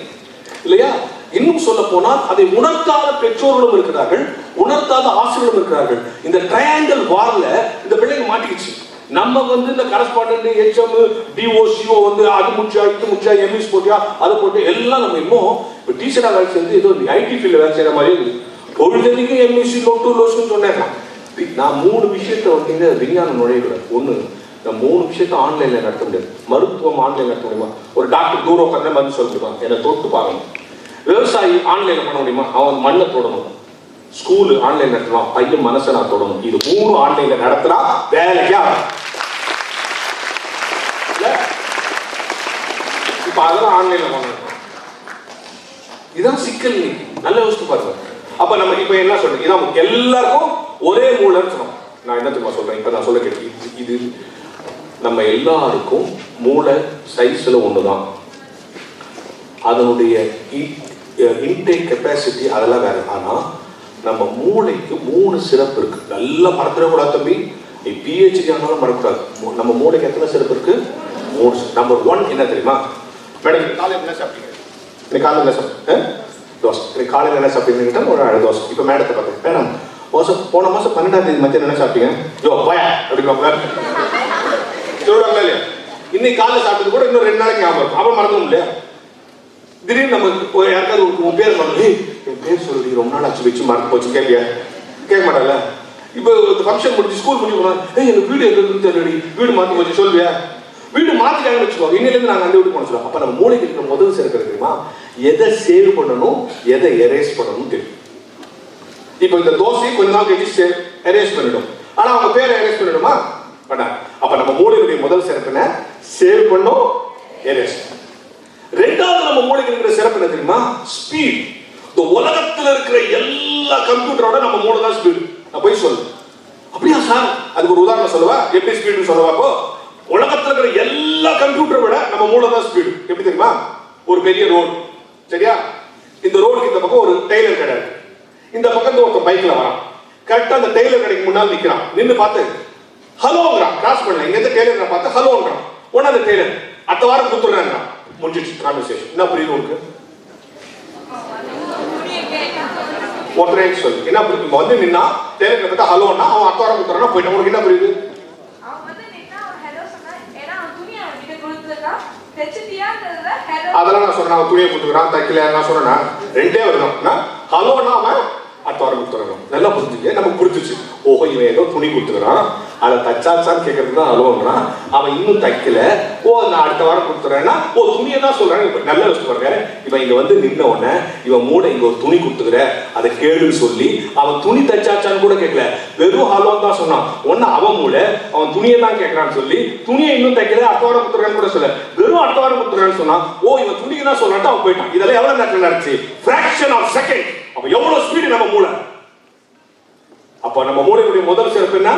இல்லையா? இன்னும் சொல்ல போனால் அதை உணர்த்தாத பெற்றோர்களும் இருக்கிறார்கள், உணர்த்தாத ஆசிரியர்களும் இருக்கிறார்கள். இந்த ட்ரையாங்கிள் வார்ல இந்த பிள்ளைங்க மாட்டிக்கிச்சு. நம்ம வந்து இந்த கரஸ்பாண்டன்ட், HM, DO, CO வந்து அது முடிச்சா இது முடிச்சா MSc போட்டியா அதை போட்டு எல்லாம் நம்ம இன்னும் இப்போ டீச்சரா வேலை செஞ்சு ஏதோ IT ஃபீல்ட்ல வேலை செய்யற மாதிரி இருக்குது. பொழுதுக்கு MSc லோட்டுன்னு சொன்னேன். நான் 3 விஷயத்த வந்து விஞ்ஞானம் நுழையக்கூடாது. ஒன்று, நான் 3 விஷயத்த ஆன்லைன்ல நடத்த முடியாது. மருத்துவம் ஆன்லைன் நடத்த முடியுமா? ஒரு டாக்டர் தூரம் உட்காந்து மருந்து சொல்ல முடியுமா? என்னை தொட்டு பார்க்கணும். விவசாயி ஆன்லைன்ல பண்ண முடியுமா? அவன் மண்ணை தொடணும். ஸ்கூலு ஆன்லைன் நடத்தலாம், பையன் மனசை நான் தொடணும். இது 3 ஆன்லைன்ல நடத்தினா வேலைக்கா? இப்ப அதெல்லாம் ஆன்லைன்ல பண்ணணும். இதான் சிக்கல். நல்ல யோசிச்சு பாருங்க. அப்ப நம்ம இப்ப என்ன சொல்றோம், இதான் எல்லாருக்கும் ஒரே மூளைன்னு சொன்னோம். நான் என்ன தெரியுமா சொல்றேன், இப்ப நான் சொல்ல கேட்டு, இது நம்ம எல்லாருக்கும் மூளை சைஸ்ல ஒண்ணுதான். அதனுடைய இன்டேக் கெப்பாசிட்டி அதெல்லாம் வேற. ஆனா நம்ம மூளைக்கு 3 சிறப்பு இருக்கு. நல்லா மறந்துடக்கூடாது தம்பி, PhD ஆனாலும் மறக்கக்கூடாது. நம்ம மூளைக்கு எத்தனை சிறப்பு இருக்கு? 3. நம்பர் 1 என்ன தெரியுமா? மேடம் காலையில் என்ன சாப்பிட்டீங்க? இன்னைக்கு காலையில் என்ன சாப்பிட்டேன்? தோசை. இன்னைக்கு காலையில் என்ன சாப்பிட்டீங்கன்னு ஒரு தோசை. இப்போ மேடத்தை பார்த்தேன், மேடம் போன மாதம் 12ஆம் தேதி மத்தியம் என்ன சாப்பிட்டீங்க? யோ பயா அப்படிங்க சொல்லுவாங்களா இல்லையா? இன்னைக்கு காலையில் சாப்பிட்டது கூட இன்னும் 2 நாளைக்கு ஞாபகம் இருக்கும். அப்புறம் மறந்துடும் இல்லையா? திடீர்னு நம்ம யாருக்காவது உன் பேர் மறந்து, என் பேர் சொல்லி ரொம்ப நாள் ஆச்சு வச்சு மறந்து போச்சு கேட்பியா? கேட்க மாட்டாங்கல்ல. இப்போ ஃபங்க்ஷன் முடிச்சு ஸ்கூல் முடிச்சு போனா, எனக்கு வீடு எங்களுக்கு தெரியலடி, வீடு மாற்றி போச்சு சொல்லுவியா? வீடு மாற்றிட்டாங்கன்னு வச்சுக்கோங்க, இன்னிலேருந்து நாங்கள் அந்த வீட்டுக்கு போனோம். அப்போ நம்ம மூளைக்கு இருக்கிற முதல் சேர்க்கிறது தெரியுமா? எதை சேவ் பண்ணணும், எதை எரேஸ் பண்ணணும் தெரியும். இப்போ இந்த தோசை கொஞ்ச நாள் கழிச்சு எரேஸ் பண்ணிடும். ஆனா அவங்க பேரை எரேஸ் பண்ணிடுமா? வேண்டாம். அப்ப நம்ம மூளையுடைய முதல் சிறப்புன சேவ் பண்ணும், எரேஸ். ரெண்டாவது நம்ம மூளைக்கு இருக்கிற சிறப்பு என்ன தெரியுமா? ஸ்பீட். இந்த உலகத்துல இருக்கிற எல்லா கம்ப்யூட்டரோட நம்ம மூளை தான் ஸ்பீடு. நான் போய் சொல்லு. அப்படியா சார்? அதுக்கு ஒரு உதாரணம் சொல்லவா? எப்படி ஸ்பீடுன்னு சொல்லவாப்போ, உலகத்துல இருக்கிற எல்லா கம்ப்யூட்டரை விட நம்ம மூளை தான் ஸ்பீடு. எப்படி தெரியுமா? ஒரு பெரிய ரோடு, சரியா? இந்த ரோடுக்கு இந்த பக்கம் ஒரு டெய்லர் கடை இருக்கு. இந்த பக்கம் ஒருத்தன் பைக்ல வரான். கரெக்டா அந்த டெய்லர் கடைக்கு முன்னால் நிக்கிறான். நின்று பார்த்து ஹலோங்கிறான். கிராஸ் பண்ணல, இங்க இருந்து டெய்லர் பார்த்து ஹலோங்கிறான். உடனே அந்த டெய்லர் அடுத்த வாரம் கொடுத்துடுறேன். முடிஞ்சிச்சு கான்வர்சேஷன். என்ன புரியுது உனக்கு? ஒருத்தரே சொல்லு என்ன புரியுது? இங்க வந்து நின்னா தேவைப்பட்ட ஹலோன்னா அவன் அடுத்த வாரம் கொடுத்துறானா போயிட்டு உனக்கு என்ன புரியுது? அதெல்லாம் நான் சொன்னேன் அவன் துணியை கொடுத்துக்கிறான் தைக்கல நான் சொன்னேன்னா ரெண்டே வருதான். ஹலோன்னா அவன் அடுத்த வாரம் கொடுத்துறணும். நல்லா புரிஞ்சுக்க, நமக்கு புரிஞ்சிச்சு. ஓஹோ இவன் ஏதோ துணி கொடுத்துக்கிறான் அதை தச்சாச்சான்னு கேட்கறதுக்கு தான் அலுவலா. அவன் இன்னும் தைக்கல. ஓ நான் அடுத்த வாரம் கொடுத்துறேன்னா ஓ துணியை தான் சொல்றேன். இப்ப நல்ல விஷயம் பாருங்க, இவன் இங்க வந்து நின்ன உடனே இவன் மூட இங்க ஒரு துணி கொடுத்துக்கிற அதை கேளுன்னு சொல்லி அவன் துணி தச்சாச்சான்னு கூட கேட்கல, வெறும் ஹலோன்னு தான் சொன்னான். ஒன்னு அவன் மூட அவன் துணியை தான் கேட்கறான்னு சொல்லி துணியை இன்னும் தைக்கல அடுத்த வாரம் கொடுத்துறேன்னு கூட சொல்ல, வெறும் அடுத்த வாரம் கொடுத்துறேன்னு சொன்னான். ஓ இவன் துணிக்கு தான் சொல்றான்ட்டு அவன் போயிட்டான். இதெல்லாம் எவ்வளவு நேரத்தில் நடந்துச்சு? Fraction of second. அப்ப எவ்வளவு ஸ்பீடு நம்ம மூளை. அப்ப நம்ம மூளையுடைய முதல் சிறப்பு என்ன?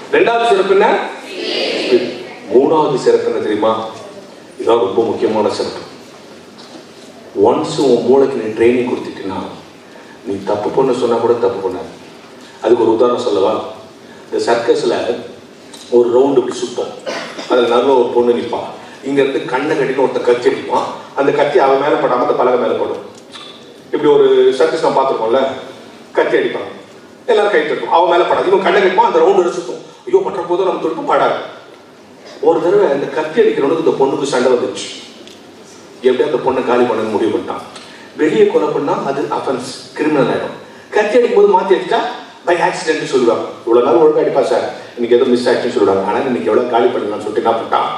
இரண்டாவது சிறப்பு என்ன? மூணாவது சிறப்பு என்ன தெரியுமா? இதான் ரொம்ப முக்கியமான சிறப்பு. ஒன்ஸ் உன் மூளைக்கு நீ ட்ரைனிங் கொடுத்துட்டீங்கன்னா நீ தப்பு பண்ண சொன்னா கூட தப்பு பண்ணாது. அதுக்கு ஒரு உதாரணம் சொல்லவா? இந்த சர்க்கஸ்ல ஒரு ரவுண்டு இப்படி சுத்தம், அதில் நல்ல ஒரு பொண்ணு நிற்பான். இங்க இருந்து கண்ணை கட்டின்னு ஒருத்தன் கத்தி அடிப்பான். அந்த கத்தி அவன் மேல படாம அந்த பலகை மேல படும். இப்படி ஒரு சர்க்கஸ் நான் பார்த்துருக்கோம்ல, கத்தி அடிப்பாங்க எல்லாரும் கை தட்டும், அவன் மேல படாது. இவன் கண்ணை கட்டுமா அந்த ரவுண்டு சுத்தும். ஐயோ பற்ற போதும் நம்ம தொடுக்கும் படாது. ஒரு தடவை இந்த கத்தி அடிக்கிறவனுக்கு இந்த பொண்ணுக்கு சண்டை வந்துச்சு. எப்படியா அந்த பொண்ணை காலி பண்ண முடிவு பண்ணிட்டான். வெளியே கொலை பண்ணா அது அஃபென்ஸ், கிரிமினல் ஆயிடும். கத்தி அடிக்கும் போது மாத்தி அடிச்சா பை ஆக்சிடென்ட் சொல்லுவாங்க. இவ்வளவு நாள் ஒழுங்கா அடிப்பா சார், இன்னைக்கு எதுவும் மிஸ் ஆச்சுன்னு சொல்லுவாங்க. ஆனால் இன்னைக்கு எவ்வளவு காலி பண்ணலாம்னு சொல்லிட்டு என்ன பண்ணிட்டான்,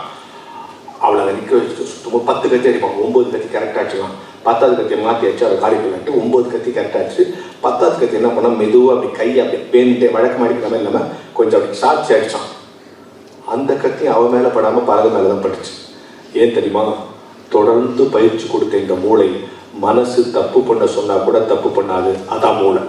அவளை அதை நிற்க வச்சுட்டு சுத்தமாக 10 கத்தி அடிப்பாங்க. 9 கத்தி கரெக்டாக அடிச்சுக்கலாம். 10வது கத்தியை மாற்றி அடிச்சு அதை காலி பண்ணிட்டு 9 கத்தி கரெக்டாக அடிச்சு 10வது கத்தி என்ன பண்ணால் மெதுவாக அப்படி கையை அப்படி பேந்துட்டே வழக்கு மாடிக்கிற மாதிரி இல்லாமல் கொஞ்சம் அப்படி சாட்சி அடித்தான். அந்த கத்தி அவன் மேலே படாமல் பலகை மேலே தான் பட்டுச்சு. ஏன் தெரியுமா? தொடர்ந்து பயிற்சி கொடுத்த இந்த மூளை மனசு தப்பு பண்ண சொன்னா கூட தப்பு பண்ணாது. அதான் மூளை.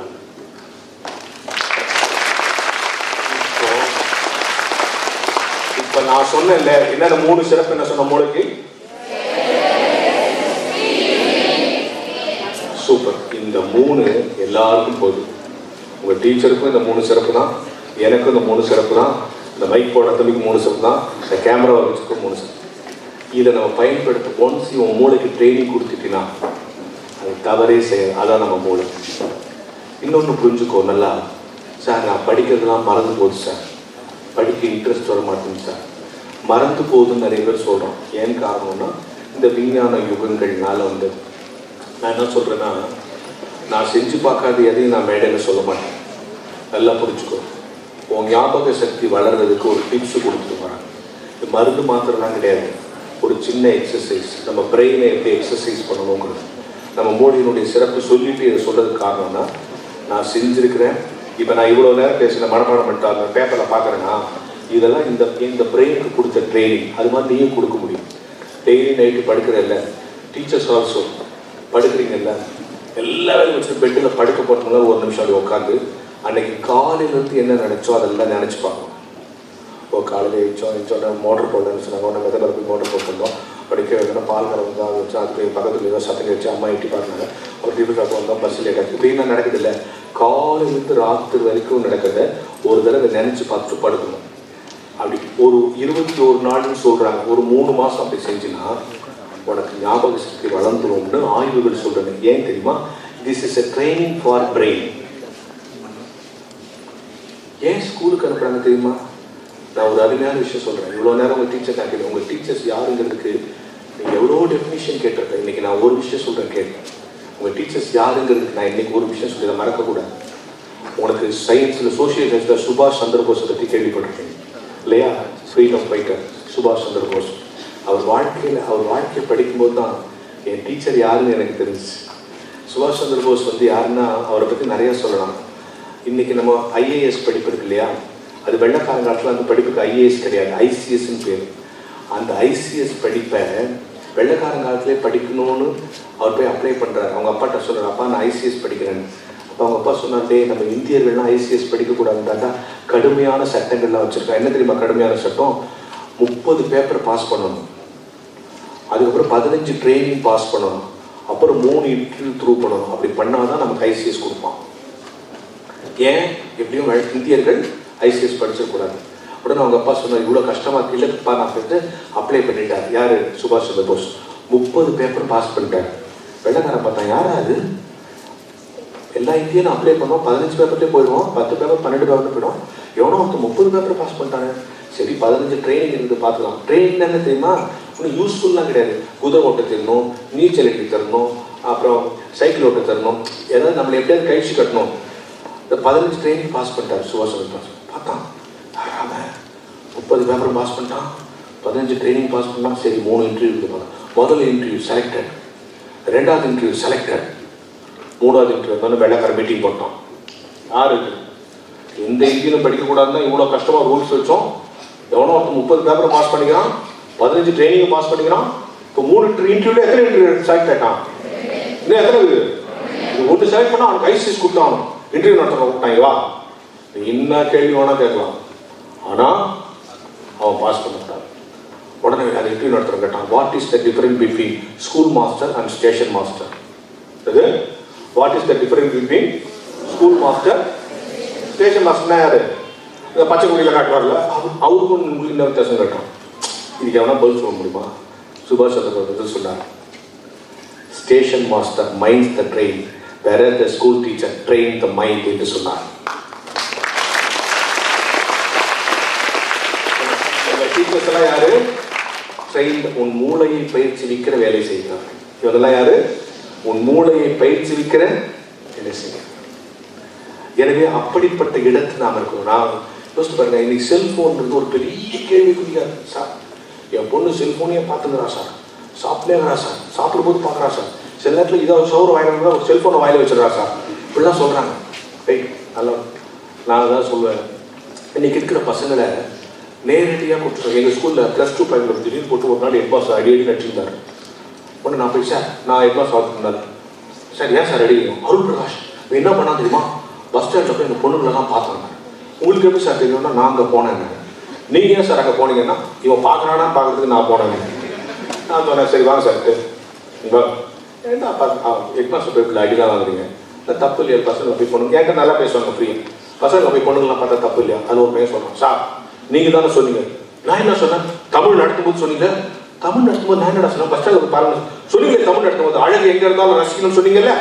இப்ப நான் சொன்னேன்ல என்ன 3 சிறப்பு என்ன சொன்ன மூளைக்கு? சூப்பர். இந்த 3 எல்லாருக்கும் போதும். உங்க டீச்சருக்கும் இந்த 3 சிறப்பு தான், எனக்கும் இந்த 3 சிறப்பு தான், இந்த மைக் போட தம்பிக்கு 3 சிறப்பு தான், இந்த கேமரா வச்சுக்கும் 3 சிறப்பு. இதை நம்ம பயன்படுத்த ஒன்ஸ் உன் மூளைக்கு ட்ரைனிங் கொடுத்துட்டீங்கன்னா அது தவறே செய்ய. அதான் நம்ம மூளை. இன்னொன்று புரிஞ்சுக்கோ நல்லா. சார் நான் படிக்கிறதுலாம் மறந்து போகுது சார், படிக்க இன்ட்ரெஸ்ட் வர மாட்டேங்குது சார், மறந்து போகுதுன்னு நிறைய பேர் சொல்கிறோம். ஏன் காரணம்னா இந்த விஞ்ஞான யுகங்கள்னால வந்து நான் என்ன சொல்கிறேன்னா, நான் செஞ்சு பார்க்காத எதையும் நான் மேடையில் சொல்ல மாட்டேன். நல்லா புரிஞ்சுக்கோ. உன் ஞாபக சக்தி வளர்றதுக்கு ஒரு டிப்ஸ் கொடுத்துட்டு வரேன். இந்த மருந்து மாத்திரலாம் கிடையாது, ஒரு சின்ன எக்ஸசைஸ். நம்ம பிரெயினை எப்படி எக்ஸசைஸ் பண்ணணுங்கிறது நம்ம மூளையினுடைய சிறப்பு சொல்லிட்டு இதை சொல்கிறதுக்கு காரணம்னா நான் செஞ்சுருக்கிறேன். இப்போ நான் இவ்வளோ நேரம் பேசின மனப்பாடம் பண்ணிட்டு அந்த பேப்பரில் பார்க்குறேன்னா இதெல்லாம் இந்த பிரெயினுக்கு கொடுத்த ட்ரைனிங். அது மாதிரி நீயும் கொடுக்க முடியும். டெய்லி நைட்டு படுக்கிறதில்ல, டீச்சர்ஸ் ஆல்சோ படுக்கிறீங்கல்ல, எல்லா வேலையும் வச்சுட்டு பெட்டில் படுக்க போகிறதுனால ஒரு நிமிஷம் அப்படி உட்காந்து அன்னைக்கு காலையிலேருந்து என்ன நினச்சோ அதெல்லாம் நினச்சி பார்க்கணும். காலையில் எழுச்சோன்னா மோட்டர் போடணும்னு சொன்னாங்க, ஒன்று மெதலில் போய் மோட்டர் போட்டுருந்தோம். படிக்க வைக்கணும், பால் கலந்து தான் வச்சு அதுக்கு பக்கத்தில் ஏதோ சத்தம் வச்சு அம்மா எட்டி பார்த்தாங்க. ஒரு டிஃபிகாக வந்தோம், பஸ் லேட் ஆச்சு. இப்படின்னா நடக்குது இல்லை, காலையிலேருந்து ராத்திரி வரைக்கும் நடக்குது. ஒரு தடவை நினச்சி பார்த்துட்டு படுக்கணும். அப்படி ஒரு 21 நாள்னு சொல்கிறாங்க. ஒரு 3 மாதம் அப்படி செஞ்சுன்னா உனக்கு ஞாபக சக்தி வளர்ந்துரும்னு ஆய்வுகள் சொல்கிறேன். ஏன் தெரியுமா? This is a training for brain. ஏன் ஸ்கூலுக்கு அனுப்புகிறாங்க தெரியுமா? நான் ஒரு அருமையான விஷயம் சொல்கிறேன். இவ்வளோ நேரம் உங்கள் டீச்சர் கேட்குறேன். உங்கள் டீச்சர்ஸ் யாருங்கிறதுக்கு நீங்கள் எவ்வளோ டெஃபினிஷன் கேட்டிருக்கேன். இன்றைக்கி நான் ஒரு விஷயம் சொல்கிறேன் கேட்குறேன். உங்கள் டீச்சர்ஸ் யாருங்கிறதுக்கு நான் இன்றைக்கி ஒரு விஷயம் சொல்லி மறக்கக்கூடாது. உனக்கு சயின்ஸில் சோஷியல் சயின்ஸில் சுபாஷ் சந்திர போஸை பற்றி கேள்விப்பட்டிருக்கீங்க இல்லையா? ஃப்ரீடம் ஃபைட்டர் சுபாஷ் சந்திர போஸ். அவர் வாழ்க்கையை படிக்கும்போது தான் என் டீச்சர் யாருன்னு எனக்கு தெரிஞ்சிச்சு. சுபாஷ் சந்திர போஸ் வந்து யாருன்னா அவரை பற்றி நிறையா சொல்லலாம். இன்றைக்கி நம்ம ஐஏஎஸ் படிப்பு இருக்கு இல்லையா, அது வெள்ளைக்காரங்காலத்தில் அந்த படிப்புக்கு ஐஏஎஸ் கிடையாது, ஐசிஎஸ்ன்னு பேர். அந்த ஐசிஎஸ் படிப்பை வெள்ளைக்காரங்காலத்திலே படிக்கணும்னு அவர் போய் அப்ளை பண்ணுறாரு. அவங்க அப்பாட்ட சொல்கிறார், அப்பா நான் ஐசிஎஸ் படிக்கிறேன்னு. அப்போ அவங்க அப்பா சொன்னார்டே நம்ம இந்தியர்கள்லாம் ஐசிஎஸ் படிக்கக்கூடாதுன்னு கடுமையான சட்டங்கள்லாம் வச்சுருக்காங்க. என்ன தெரியுமா கடுமையான சட்டம்? 30 பேப்பர் பாஸ் பண்ணணும், அதுக்கப்புறம் 15 ட்ரைனிங் பாஸ் பண்ணணும், அப்புறம் 3 இன்டர்வியூ த்ரூ பண்ணணும். அப்படி பண்ணால் தான் நமக்கு ஐசிஎஸ் கொடுப்பான். ஏன்? எப்படியும் இந்தியர்கள் ஐசிஎஸ் படிச்சிடக்கூடாது. உடனே அவங்க அப்பா சொன்னார், இவ்வளோ கஷ்டமாக இருக்கு. இல்லைப்பா நான் போயிட்டு அப்ளை பண்ணிட்டார். யார்? சுபாஷ் சந்திர போஸ். 30 பேப்பர் பாஸ் பண்ணிட்டார். வெள்ளக்காரன் பார்த்தா, யாரா அது? எல்லா இந்தியனும் அப்ளை பண்ணுவோம், 15 பேப்பர்லேயே போயிடுவோம், 10 பேப்பர் 12 பேப்பர்ல போயிடும். எவனோ ஒருத்தர் 30 பேப்பர் பாஸ் பண்ணிட்டாங்க. சரி 15 ட்ரைனிங் இருந்து பார்த்துக்கலாம். ட்ரைனிங் என்ன தெரியுமா? ஒன்றும் யூஸ்ஃபுல்லாம் கிடையாது. குதிரை ஓட்ட தரணும், நீச்சல் அடிக்க தரணும், அப்புறம் சைக்கிள் ஓட்ட தரணும், ஏதாவது நம்மளை எப்படியாவது கழிச்சு கட்டணும். இந்த 15 ட்ரைனிங் பாஸ் பண்ணிட்டார் சுபாஷ் சந்திர போஸ். பார்த்தான், 30 பேப்பர் பாஸ் பண்ணிட்டான், 15 ட்ரைனிங் பாஸ் பண்ணான். சரி 3 இன்டர்வியூ இருப்பாங்க. முதல் இன்டர்வியூ செலக்டட், 2வது இன்டர்வியூ செலக்டட், 3வது இன்டர்வியூ வந்து வெள்ளக்கார மீட்டிங் போட்டோம். யாரு இந்த இந்தியனும் படிக்கக்கூடாதுன்னா இவ்வளோ கஷ்டமாக ரூல்ஸ் வச்சோம். எவனோ ஒருத்தர் 30 பேப்பர் பாஸ் பண்ணிக்கிறான், 15 ட்ரைனிங் பாஸ் பண்ணிக்கிறான். இப்போ 3 இன்டர்வியூல எத்தனை இன்டர்வியூ செலக்ட் ஆகிட்டான்? இன்னும் எத்தனை இது ஒன்று செலக்ட் பண்ணால் அவனுக்கு ஐசிஎஸ் கொடுத்தான். இன்டர்வியூ நடத்துகிற விட்டாங்க. வா என்ன கேள்வி வேணா கேட்கலாம், ஆனால் அவன் பாஸ் பண்ணிட்டான். உடனே அதை இன்டர்வியூ நடத்துகிற கேட்டான், what is the difference between school master and station master? அது what is the difference between school master station மாஸ்டர்னா யாரு? இந்த பச்சை குடியில் காட்டுவார்ல, அவருக்கும் இன்னும் வித்தியாசம் காட்டும். இதுக்கு எவனா பதில் சொல்ல முடியுமா? சுபாஷ் சந்திர போஸ் சொன்னார், station master minds the train, whereas the school teacher train the mind என்று சொன்னார். டீச்சர்ஸ் எல்லாம் யாரு? ட்ரெயின், உன் மூளையை பயிற்சி விற்கிற வேலை செய்கிறார். இவங்கெல்லாம் யாரு? உன் மூளையை பயிற்சி விற்கிற வேலை செய்கிறார். எனவே அப்படிப்பட்ட இடத்துல நாம் இருக்கணும். நான் யோசிச்சு பாருங்க, இன்னைக்கு செல்போன் ஒரு பெரிய கேள்விக்குறியா சார். என் பொண்ணு செல்போனையே பார்த்துக்கிறா சார், சாப்பிட்டேங்கிறா சார், சாப்பிடும் போது பார்க்குறா சார், சில நேரத்தில் இதாவது சோறு வாயில ஒரு செல்போனை வாயில வச்சிடறா சார், இப்படிலாம் சொல்றாங்க. ரைட், நல்லா நான் தான் சொல்லுவேன். இன்னைக்கு இருக்கிற பசங்களை நேரடியாக கொடுத்துருவோம். எங்கள் ஸ்கூலில் +2 பையன் திடீர்னு போட்டு ஒரு நாள் ஹெட் மாஸ்டர் அடி நடிச்சிருந்தாரு. ஒன்று நான் போய், சார் நான் ஹெட் மாஸ்டர் ஆகிருந்தாரு. சார் ஏன் சார் அடிக்கணும்? அருள் பிரகாஷ் என்ன பண்ணா தெரியுமா? பஸ் ஸ்டாண்டில் போய் எங்கள் பொண்ணுங்களெல்லாம் பார்த்தாங்க. உங்களுக்கு எப்படி சார் தெரியும்னா, நான் அங்கே போனேங்க. நீங்கள் ஏன் சார் அங்கே போனீங்கன்னா, இவன் பார்க்குறானா பார்க்குறதுக்கு நான் போனேங்க. நான் சொன்னேன், சரி வாங்க சார் என்ன ஹெட் மாஸ்டர் போய் அடிதான் வாங்குறீங்க, இல்லை தப்பு இல்லையா? பசங்களை போய் பொண்ணுங்க என்கிட்ட நல்லா பேசுவாங்க ஃப்ரீ. பசங்களை போய் பொண்ணுங்களாம் பார்த்தா தப்பு இல்லையா? அது ஒரு பையன் சொல்கிறான், சார் நீங்கள் தானே சொன்னீங்க. நான் என்ன சொன்னேன்? தமிழ் நடத்தும்போது சொன்னீங்க. தமிழ் நடத்தும்போது நான் என்னடா சொன்னேன்? பஸ் ஸ்டாண்டில் பாருங்க சொன்னீங்க. தமிழ் நடத்தும்போது அழகு எங்கே இருந்தாலும் ரசிக்கணும்னு சொன்னீங்கல்ல.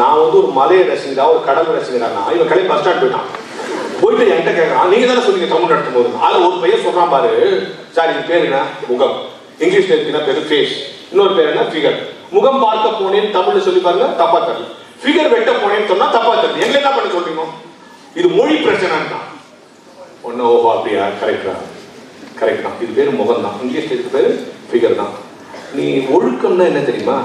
நான் வந்து ஒரு மலையை ரசிக்கிறா, ஒரு கடல் ரசிக்கிறாங்க. இவன் கடை பஸ் ஸ்டாண்ட் போயிட்டு என்கிட்ட கேட்கறான், நீங்க தானே சொன்னீங்க தமிழ் நடத்தும் போது. அதுல ஒரு பையன் சொல்றான் பாரு, சார் இது பேர் என்ன? முகம். இங்கிலீஷ்ல இருக்குன்னா பேரு ஃபேஸ், இன்னொரு பேர் என்ன? ஃபிகர். முகம் பார்க்க போனேன்னு தமிழ்ல சொல்லி பாருங்க, தப்பா தரல. ஃபிகர் வெட்ட போனேன்னு சொன்னா தப்பா தரல. எங்களை என்ன பண்ண சொல்றீங்க? இது மொழி பிரச்சனை. ஒன்னு ஓஹோ அப்படியா, கரெக்டா கரெக்ட் தான். இது பேரு முகம் தான், இங்கிலீஷ்ல இதுக்கு பேரு ஃபிகர் தான். நீ ஒழுக்கம்னா என்ன தெரியுமா?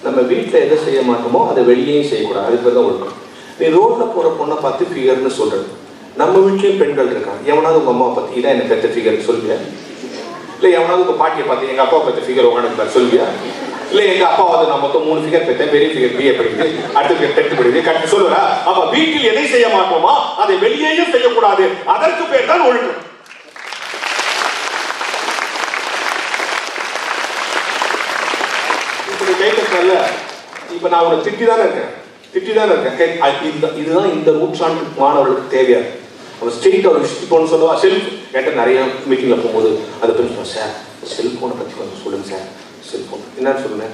நம்ம வீட்டில் எதை செய்ய மாட்டோமோ அதை வெளியே செய்யக்கூடாது, அதுக்கு பேர் தான் ஒழுக்கம். நீ ரோட்ல போற பொண்ணை பார்த்து ஃபிகர்னு சொல்றது. நம்ம வீட்லயும் பெண்கள் இருக்காங்க. எவனாவது உங்க அம்மா பத்தி இதான் என்ன பெற்ற ஃபிகர் சொல்லுவியா? இல்லை எவனாவது உங்க பாட்டியை பார்த்து எங்க அப்பா பெற்ற ஃபிகர் உட்காந்து சொல்லுவியா? இல்லை எங்க அப்பாவது நான் மொத்தம் 3 ஃபிகர் பெற்றேன், பெரிய ஃபிகர் BA படிக்குது, அடுத்த 10th படிக்குது, கரெக்ட் சொல்லுவா? அப்ப வீட்டில் எதை செய்ய மாட்டோமா அதை வெளியேயும் செய்யக்கூடாது, அதற்கு பேர் தான் ஒழுக்கம். இப்ப நான் உனக்கு திட்டி தானே இருக்கேன். இதுதான் இந்த நூற்றாண்டு மாணவர்களுக்கு தேவையா? அவன் ஸ்ட்ரெயிட் ஒரு விஷயம் சொல்லுவா. செல்ஃப் என்கிட்ட நிறைய மீட்டிங்ல போகும்போது அதை பற்றி சார் செல்போனை பற்றி கொஞ்சம் சொல்லுங்க சார். செல்போன் என்னன்னு சொல்லுங்க,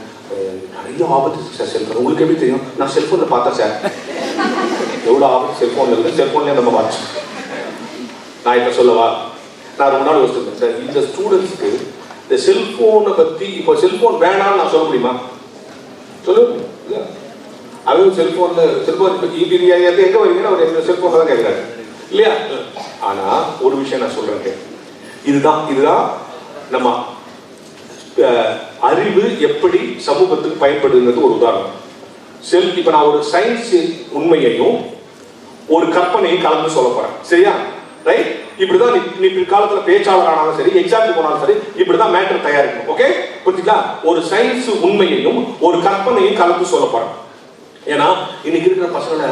நிறைய ஆபத்து சார் செல்போன். உங்களுக்கு எப்படி தெரியும்? நான் செல்போன்ல பார்த்தேன் சார். எவ்வளவு ஆபத்து செல்போன்ல இருக்கு, செல்போன்லயே நம்ம பார்த்து. நான் இப்ப சொல்லவா? நான் ரொம்ப நாள் யோசிச்சிருக்கேன் சார், இந்த ஸ்டூடெண்ட்ஸ்க்கு இந்த செல்போனை பத்தி இப்போ செல்போன் வேணாம்னு நான் சொல்ல முடியுமா? சொல்லுங்க. அதுவும் செல்போன்ல செல்போன் எங்க வரீங்கன்னா அவர் செல்போன்ல தான் கேட்கிறாரு இல்லையா? ஆனா ஒரு விஷயம் நான் சொல்றேன், இதுதான் நம்ம அறிவு எப்படி சமூகத்துக்கு பயன்படுகிறது ஒரு உதாரணம். இப்ப நான் ஒரு சயின்ஸ் உண்மையையும் ஒரு கற்பனையும் கலந்து சொல்ல போறேன், சரியா? ரைட்? இப்படிதான் நீ பிற்காலத்துல பேச்சாளர் ஆனாலும் சரி, எக்ஸாம்பிள் போனாலும் சரி, இப்படிதான் மேட்டர் தயாரிக்கணும். ஓகே, புரிஞ்சுங்களா? ஒரு சயின்ஸ் உண்மையையும் ஒரு கற்பனையும் கலந்து சொல்ல போறேன். ஏன்னா இன்னைக்கு இருக்கிற பசங்களை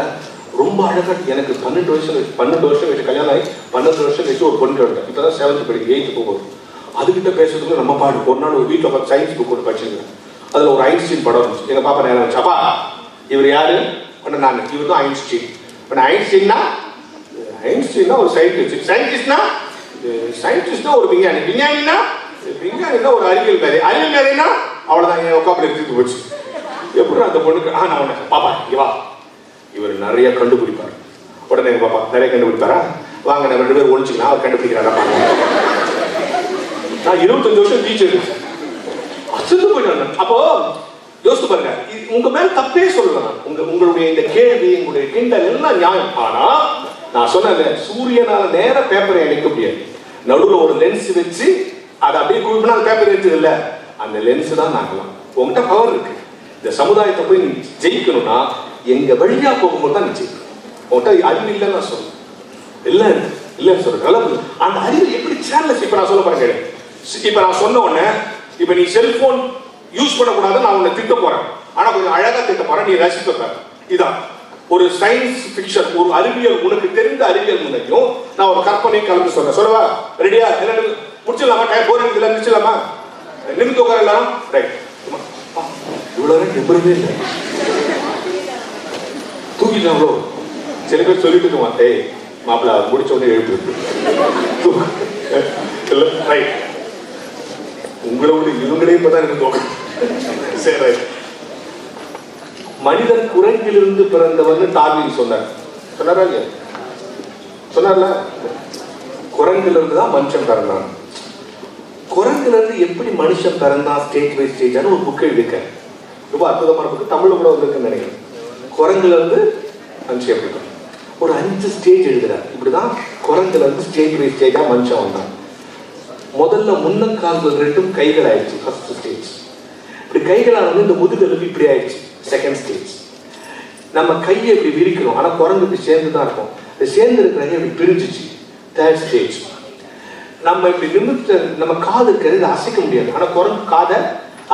ரொம்ப அழகா, எனக்கு 12 வருஷம் வச்சு கல்யாணம் ஆகி 12 வருஷம் வச்சு ஒரு பொண்ணு எடுத்தேன். இப்பதான் 7th படிக்க 8th போகுது. அதுகிட்ட பேசுறதுக்கு நம்ம பாடு. ஒரு நாள் ஒரு வீட்டில் பார்த்து சயின்ஸ் புக் ஒன்று படிச்சிருக்கேன். அதுல ஒரு ஐன்ஸ்டீன் படம் இருந்துச்சு. எங்க பாப்பா நேரம் வச்சு, அப்பா இவர் யாரு? நான் இவர் தான் ஐன்ஸ்டீன். ஐன்ஸ்டீன்னா கெமிஸ்ட்ரினா ஒரு சயின்டிஸ்ட், சயின்டிஸ்ட்னா ஒரு விஞ்ஞானி, விஞ்ஞானினா ஒரு அறிவியல் மேதை, அறிவியல் மேதைனா அவ்வளவுதான். என் உட்காந்து எடுத்துட்டு போச்சு. எப்படி அந்த பொண்ணுக்கு நான் உடனே பாப்பா இங்க வா, இவர் நிறைய கண்டுபிடிப்பார். உடனே பாப்பா நிறைய கண்டுபிடிப்பாரா, வாங்க நம்ம 2 பேரும் ஒழிச்சுக்கலாம், அவர் கண்டுபிடிக்கிறாரா. நான் 25 வருஷம் டீச்சர் அசந்து போயிட்டேன். அப்போ யோசித்து பாருங்க, உங்க மேல தப்பே சொல்லலாம். உங்களுடைய இந்த கேள்வி, உங்களுடைய கிண்டல் எல்லாம் நியாயம். ஆனா நான் சொன்னேன், சூரியனால நேர பேப்பரை அணைக்க முடியாது. நடுவில் ஒரு லென்ஸ் வச்சு அதை அப்படியே குவிப்பினா அந்த பேப்பர் எடுத்தது இல்ல, அந்த லென்ஸ் தான் நாங்களாம். உங்ககிட்ட பவர் இருக்கு. இந்த சமுதாயத்தை போய் நீ ஜெயிக்கணும்னா எங்க வழியா போகும்போது தான் நீ ஜெயிக்கணும். உங்ககிட்ட அறிவு இல்லைன்னு நான் சொல்றேன், இல்லைன்னு சொல்றேன். அந்த அறிவு எப்படி சேனல்ஸ் இப்ப நான் சொல்ல பாருங்க. இப்ப நான் சொன்ன உடனே இப்ப நீ செல்போன் யூஸ் பண்ணக்கூடாது, நான் உன்னை திட்ட போறேன். ஆனா கொஞ்சம் அழகா திட்ட போறேன், நீ ரசிப்ப. இதான் ஒரு சயின்ஸ் ஃபிக்ஷன், ஒரு அறிவியல், உனக்கு தெரிந்த அறிவியல் முன்னையும் நான் ஒரு கற்பனை கலந்து சொல்றேன். சொல்லவா? ரெடியா? முடிச்சிடலாமா? டைம் போற இதுல முடிச்சிடலாமா? நிமிந்து உட்காரலாம். ரைட். இவ்வளவு எப்பவுமே இல்லை, தூக்கிட்டாங்களோ. சில பேர் சொல்லிட்டு இருக்கோம், ஏய் மாப்பிள்ள முடிச்ச உடனே எழுப்பு. ரைட். உங்களோட இவங்களே இப்பதான் எனக்கு தோணும். சரி, ரைட். மனிதன் குரங்கிலிருந்து பிறந்தவன் டார்வின் சொன்னார். சொன்னாரா இல்லையா? சொன்னார்ல, குரங்குல இருந்து தான் மனுஷன் பிறந்தான். குரங்குல இருந்து எப்படி மனுஷன் பிறந்தான் ஸ்டேஜ் பை ஸ்டேஜான ஒரு புக் எழுதியிருக்கேன். ரொம்ப அற்புதமான புக்கு, தமிழ் கூட வந்திருக்குன்னு நினைக்கிறேன். குரங்குல இருந்து மனுஷன் எப்படி ஒரு 5 ஸ்டேஜ் எழுதுறாரு. இப்படிதான் குரங்குல இருந்து ஸ்டேஜ் பை ஸ்டேஜா மனுஷன் வந்தான். முதல்ல முன்னங்கால்கள் 2 கைகள் ஆயிடுச்சு, ஃபர்ஸ்ட் ஸ்டேஜ். இப்படி கைகளால் வந்து இந்த முதுகெலும்பு இப்படி ஆயிடுச்சு, செகண்ட் ஸ்டேஜ். நம்ம கையை இப்படி விரிக்கிறோம், ஆனா குரங்கு இப்படி சேர்ந்து தான் இருக்கும். சேர்ந்து இருக்கிற இப்படி பிரிஞ்சிச்சு, தேர்ட் ஸ்டேஜ். நம்ம இப்படி நிமித்து நம்ம காது இருக்கிறது அசைக்க முடியாது, ஆனா குரங்கு காதை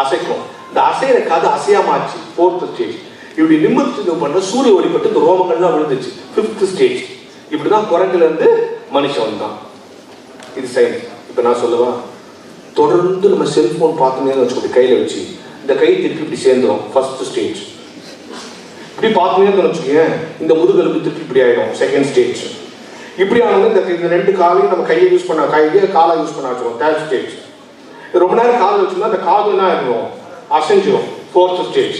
அசைக்கும். இந்த அசைகிற காது அசையாமாச்சு, ஃபோர்த் ஸ்டேஜ். இப்படி நிமித்து பண்ண சூரிய ஒளிப்பட்டு இந்த ரோமங்கள்லாம் விழுந்துச்சு, ஃபிஃப்த் ஸ்டேஜ். இப்படிதான் குரங்குல இருந்து மனுஷன் வந்தான். இது சயின்ஸ். இப்ப நான் சொல்லவா, தொடர்ந்து நம்ம செல்போன் பார்த்துனே வச்சுக்கோ, கையில வச்சு இந்த கை திருப்பி இப்படி சேர்ந்துடும், ஃபர்ஸ்ட் ஸ்டேஜ். இப்படி பார்த்துனே வச்சுக்கோங்க, இந்த முதுகெலும்பு திருப்பி இப்படி ஆயிடும், செகண்ட் ஸ்டேஜ். இப்படி ஆனது இந்த 2 காலையும் நம்ம கையை யூஸ் பண்ண, கையிலேயே காலை யூஸ் பண்ண வச்சுக்கோம், தேர்ட் ஸ்டேஜ். ரொம்ப நேரம் காது வச்சுருந்தா அந்த காது என்ன ஆகிடும், அசைஞ்சிடும், ஃபோர்த் ஸ்டேஜ்.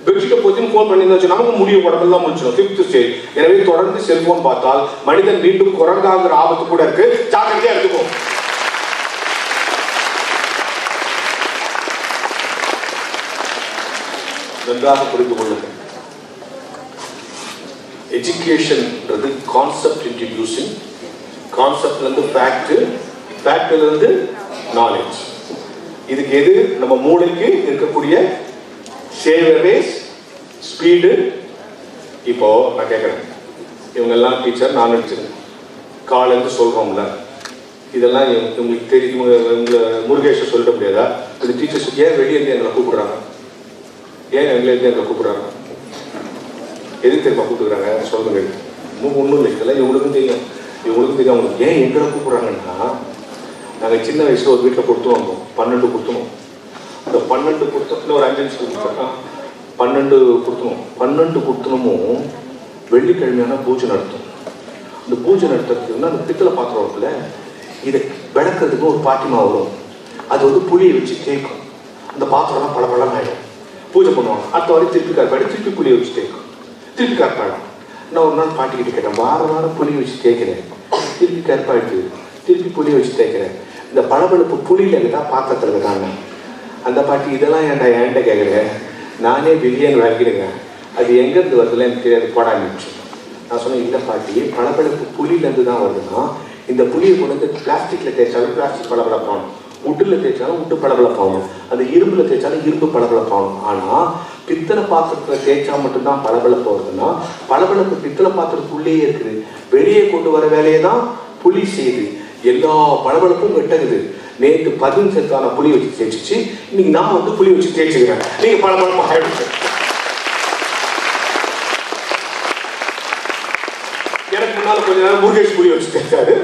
பெட்ஷீட்டை போச்சுன்னு ஃபோன் பண்ணி வச்சு நமக்கு முடிவு உடம்பெல்லாம் முடிச்சிடும், ஃபிஃப்த் ஸ்டேஜ். எனவே தொடர்ந்து செல்போன் பார்த்தால் மனிதன் மீண்டும் குரங்காகிற ஆபத்து கூட இருக்கு, ஜாக்கிரதையா எடுத்துக்கும். நன்றாக புரிந்து கொள்ளுங்கள். எஜுகேஷன்ன்றது கான்செப்ட் இன்ட்ரடியூசிங், கான்செப்ட்ல இருந்து ஃபேக்ட், ஃபேக்ட்ல இருந்து நாலேஜ். இதுக்கு எது நம்ம மூளைக்கு இருக்கக்கூடிய சேவரேஸ் ஸ்பீடு. இப்போ நான் கேட்குறேன், இவங்க எல்லாம் டீச்சர், நான் நினச்சிருக்கேன் காலேருந்து சொல்கிறோம்ல, இதெல்லாம் உங்களுக்கு தெரியும். இவங்க முருகேஷை சொல்லிட முடியாதா? இந்த டீச்சர்ஸ் ஏன் வெளியேருந்து எங்களை கூப்பிடுறாங்க, ஏன் எங்கேருந்து எங்களை கூப்பிடுறாங்க, எதுக்கு தெரியுமா கூப்பிடுறாங்க சொல்லுங்க. ஒன்றும் இல்லை, இதெல்லாம் இவங்களுக்கும் தெரியும், அவங்களுக்கு ஏன் எங்களை கூப்பிடுறாங்கன்னா, நாங்கள் சின்ன வயசுல ஒரு வீட்டில் கொடுத்து வந்தோம், 12 கொடுத்தோம். அந்த 12 கொடுத்தோம், இன்னும் ஒரு 5 நிமிஷம் கொடுத்தோம், 12 கொடுத்தோம். 12 கொடுத்தனமும் வெள்ளிக்கிழமையான பூஜை நடத்தும். இந்த பூஜை நடத்துறதுக்குன்னா அந்த பித்தளை பாத்திரம் இருக்குல்ல, இதை விளக்குறதுக்கு ஒரு பாட்டிமா வரும், அது வந்து புளியை வச்சு தேய்க்கும். அந்த பாத்திரம்லாம் பளபளன்னு ஆகிடும். பூஜை பண்ணுவாங்க, அடுத்த வாரம் திருப்பி கற்பாடி, திருப்பி புளியை வச்சு தேய்க்கும், திருப்பி கற்பாடும். நான் ஒரு நாள் பாட்டிக்கிட்ட கேட்டேன், வாரம் புளியை வச்சு தேய்க்கிறேன், திருப்பி கற்பாடு, திருப்பி புளியை வச்சு தேய்க்கிறேன், இந்த பளபளப்பு புளியில் இருக்குதா பாத்திரத்தில் இருக்காங்க? அந்த பாட்டி இதெல்லாம் ஏன்ட்ட கேட்குறேன், நானே பிரியாணி வாங்கிடுங்க, அது எங்கேருந்து வருதுல எனக்கு தெரியாது, போடாமிச்சு. நான் சொன்னேன், இந்த பாட்டி பளபளப்பு புளியிலேருந்து தான் வருதுன்னா, இந்த புளியை கொண்டு வந்து பிளாஸ்டிக்கில் தேய்ச்சாலும் பிளாஸ்டிக் பளபளப்பாகணும், உட்டில் தேய்ச்சாலும் உட்டு பளபளப்பாகணும், அந்த இரும்பில் தேய்ச்சாலும் இரும்பு பளபளப்பாகணும். ஆனால் பித்தளை பாத்திரத்தில் தேய்ச்சா மட்டும்தான் பளபளப்பு வருதுன்னா, பளபளப்பு பித்தளை பாத்திரத்துக்குள்ளேயே இருக்குது, வெளியே கொண்டு வர வேலையை தான் புளி செய்யுது. எல்லா பளபளப்பும் வெட்டகுது. நேற்று 10 செத்தான புளி வச்சு தேய்ச்சிச்சு, இன்னைக்கு நான் வந்து புளி வச்சு தேய்ச்சிக்கிறேன், நீங்க பளபளப்பு ஆயிடுச்சு. எனக்கு முன்னால கொஞ்ச நேரம் முருகேஷ் புளி வச்சு தேய்ச்சாரு,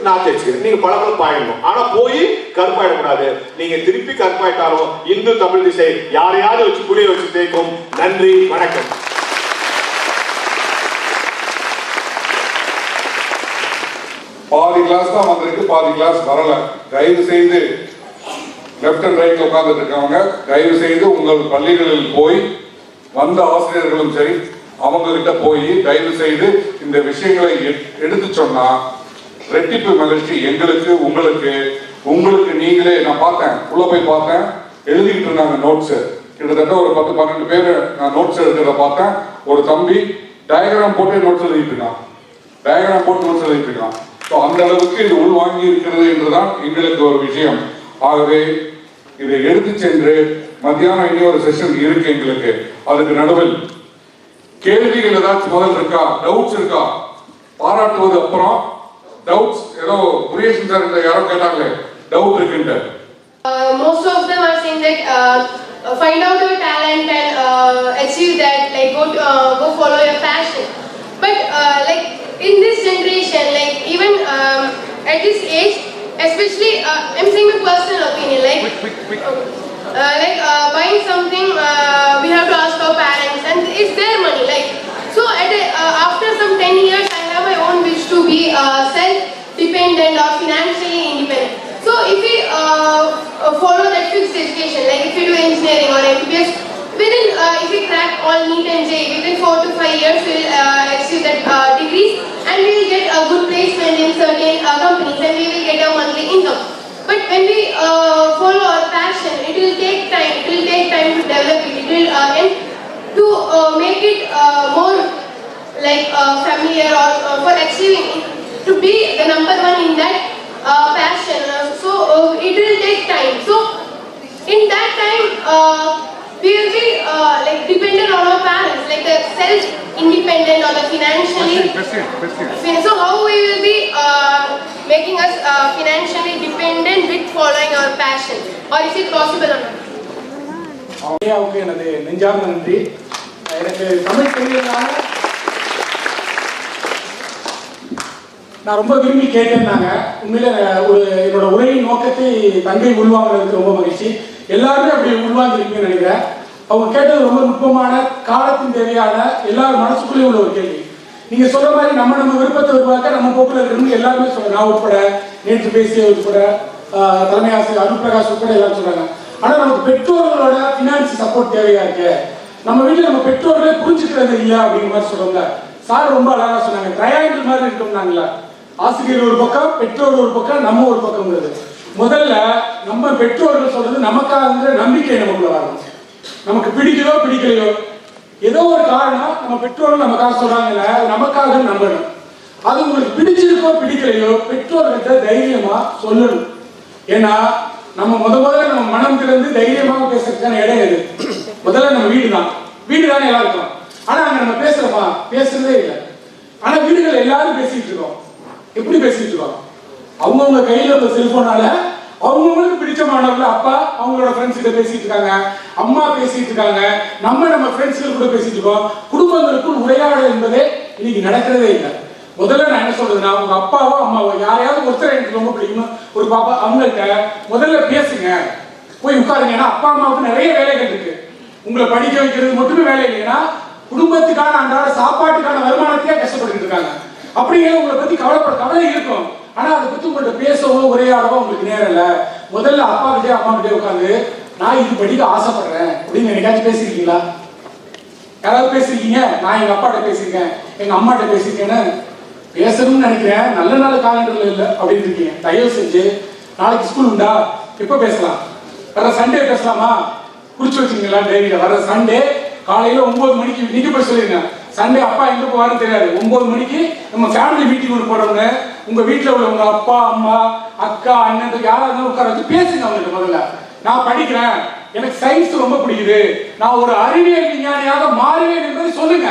நான் தேய்ச்சிக்கிறேன், நீங்க பளபளப்பு ஆயிடணும். ஆனா போய் கருப்பாயிடக்கூடாது. நீங்க திருப்பி கருப்பாயிட்டாலும் இந்து தமிழ் திசை யாரையாவது வச்சு புளியை வச்சு தேய்க்கும். நன்றி, வணக்கம். கிளாஸ் தான் வந்திருக்கு, பாதி கிளாஸ் வரல. தயவு செய்து லெப்ட் அண்ட் ரைட்ல உட்கார்ந்துட்டு இருக்கவங்க தயவு செய்து உங்கள் பள்ளிகளில் போய் வந்த ஆசிரியர்களும் சரி அவங்க கிட்ட போய் தயவு செய்து இந்த விஷயங்களை எடுத்து சொன்னா ரெட்டிப்பு மகிழ்ச்சி எங்களுக்கு. உங்களுக்கு நீங்களே, நான் பார்த்தேன், உள்ள போய் பார்த்தேன், எழுதிட்டு இருந்தாங்க நோட்ஸ். கிட்டத்தட்ட ஒரு 10-12 பேர் நான் நோட்ஸ் எடுக்கிறத பார்த்தேன். ஒரு தம்பி டயக்ராம் போட்டு நோட்ஸ் எழுதிட்டு இருக்கான். ஸோ அந்த அளவுக்கு இது உள்வாங்கி இருக்கிறது என்றுதான் எங்களுக்கு ஒரு விஷயம். ஆகவே இதை எடுத்து சென்று மத்தியானம் இனி ஒரு செஷன் இருக்கு எங்களுக்கு. அதுக்கு நடுவில் கேள்விகள் ஏதாச்சும் முதல் இருக்கா, டவுட்ஸ் இருக்கா, பாராட்டுவது அப்புறம் டவுட்ஸ். ஏதோ குரியேஷன் சார் யாரோ கேட்டாங்களே டவுட் இருக்குன்ட்டு. Most of them are saying that find out your talent and achieve that, like go follow your passion. But like in this generation, like even at this age, especially I'm saying my personal opinion, like buying something we have to ask our parents and it's their money, like so after some 10 years I have my own wish to be self dependent or financially independent. So if we follow that fixed education, like if we do engineering or MBBS, within if we crack all NEET and JEE, within 4 to 5 years we will achieve that degrees and we will get a good placement in certain companies and we will get a monthly income. But when we follow our passion, it will take time. It will take time to develop it. It will and to make it more like familiar or for achieving to be the number one in that passion. So it will take time. So in that time we will be like dependent on our parents, like the self-independent or the financially. So how we will be making us financially dependent with following our passion, or is it possible or not? ஐயாவுக்கு எனது நெஞ்சார்ந்த நன்றி. எனக்கு தமிழ் தெரியறதுனால நான் ரொம்ப விரும்பி கேட்டேன்னாங்க. உண்மையில ஒரு என்னோட உரையின் நோக்கத்தை தங்கை உள்வாங்கிறதுக்கு ரொம்ப மகிழ்ச்சி. எல்லாருமே அப்படி உள்வாங்கிருப்பீங்கன்னு நினைக்கிறேன். அவங்க கேட்டது ரொம்ப நுட்பமான, காலத்தின் தேவையான, எல்லாரும் மனசுக்குள்ளேயும் உள்ள ஒரு கேள்வி. நீங்க சொல்ற மாதிரி நம்ம விருப்பத்தை உருவாக்க நம்ம போக்குல இருக்கணும்னு எல்லாருமே சொல்றாங்க. நான் உட்பட, நேற்று பேசிய உட்பட, தலைமை ஆசிரியர் அருள் பிரகாஷ் உட்பட எல்லாரும் சொல்றாங்க. ஆனா நமக்கு பெற்றோர்களோட பினான்ஸ் சப்போர்ட் தேவையா இருக்கு. நம்ம வீட்டுல நம்ம பெற்றோர்களே புரிஞ்சுக்கிறது இல்லையா அப்படிங்கிற மாதிரி சொல்றோம்ல. சார் ரொம்ப அழகா சொன்னாங்க, ட்ரையாங்கிள் மாதிரி இருக்கோம்னாங்களா. ஆசிரியர் ஒரு பக்கம், பெற்றோர் ஒரு பக்கம், நம்ம ஒரு பக்கம்ங்கிறது. முதல்ல நம்ம பெற்றோர்கள் சொல்றது நமக்காக நம்பிக்கை நமக்குள்ள வரணும். நமக்கு பிடிக்கலோ பிடிக்கலையோ ஏதோ ஒரு காரணம் நம்ம பெற்றோர்கள் நமக்காக சொல்றாங்கல்ல, நமக்காக நம்பணும். அது உங்களுக்கு பிடிச்சிருக்கோ பிடிக்கலையோ பெற்றோர்கிட்ட தைரியமா சொல்லணும். ஏன்னா நம்ம முதல்ல நம்ம மனம் திறந்து தைரியமாக பேசுறதுக்கான இடம் எது? முதல்ல நம்ம வீடு தானே எல்லாம் இருக்கும். ஆனா அங்க நம்ம பேசுறோமா? பேசுறதே இல்லை. ஆனா வீடுகள் எல்லாரும் பேசிட்டு இருக்கோம். எப்படி பேசிட்டு இருக்கோம்? அவங்கவுங்க கையில ஒரு செல்போனால அவங்களுக்கு பிடிச்ச மாணவர்கள் அப்பா அவங்களோட ஃப்ரெண்ட்ஸ் கிட்ட பேசிட்டு இருக்காங்க, அம்மா பேசிட்டு இருக்காங்க, நம்ம ஃப்ரெண்ட்ஸ்கள் கூட பேசிட்டு இருக்கோம். குடும்பங்களுக்குள் உரையாடல் என்பதே இன்னைக்கு நடக்கிறதே இல்லை. முதல்ல நான் என்ன சொல்றதுன்னா, உங்க அப்பாவோ அம்மாவோ யாரையாவது ஒருத்தர் எனக்கு ரொம்ப பிடிக்கும் ஒரு பாப்பா, அவங்கள்ட்ட முதல்ல பேசுங்க, போய் உட்காருங்க. ஏன்னா அப்பா அம்மாவுக்கு நிறைய வேலைகள் இருக்கு. உங்களை படிக்க வைக்கிறது மட்டுமே வேலை இல்லைன்னா குடும்பத்துக்கான அன்றாட சாப்பாட்டுக்கான வருமானத்தையே கஷ்டப்பட்டு இருக்காங்க. அப்படிங்கிற உங்களை பத்தி கவலை இருக்கும். ஆனா அதை பத்தி உங்கள்கிட்ட பேசவோ உரையாடவோ உங்களுக்கு நேரம் இல்லை. முதல்ல அப்பா கிட்டே அம்மா கிட்டே உட்காந்து நான் இது படிக்க ஆசைப்படுறேன் அப்படின்னு என்னைக்காச்சும் பேசிருக்கீங்களா? யாராவது பேசிருக்கீங்க? நான் எங்க அப்பாட்ட பேசியிருக்கேன், எங்க அம்மாட்ட பேசியிருக்கேன்னு பேசணும்னு நினைக்கிறேன், நல்ல நாள் காலண்டர்ல இல்லை அப்படின்னு இருக்கீங்க. தயவு செஞ்சு நாளைக்கு ஸ்கூல் உண்டா, எப்ப பேசலாம், வர சண்டே பேசலாமா, குறிச்சு வச்சுங்களா டைரியில, வர சண்டே காலையில 9 மணிக்கு நீங்க போய் சொல்லிருங்க. சண்டே அப்பா எங்க போவாருன்னு தெரியாது, 9 மணிக்கு நம்ம ஃபேமிலி மீட்டிங் ஒன்று போடுறோம்னு உங்க வீட்டுல உள்ளவங்க அப்பா அம்மா அக்கா அண்ணன் யாராவது உட்கார வச்சு பேசுங்க. அவங்களுக்கு முதல்ல நான் படிக்கிறேன், எனக்கு சயின்ஸ் ரொம்ப பிடிக்குது, நான் ஒரு அறிவியல் விஞ்ஞானியாக மாறுவேன் என்பதை சொல்லுங்க.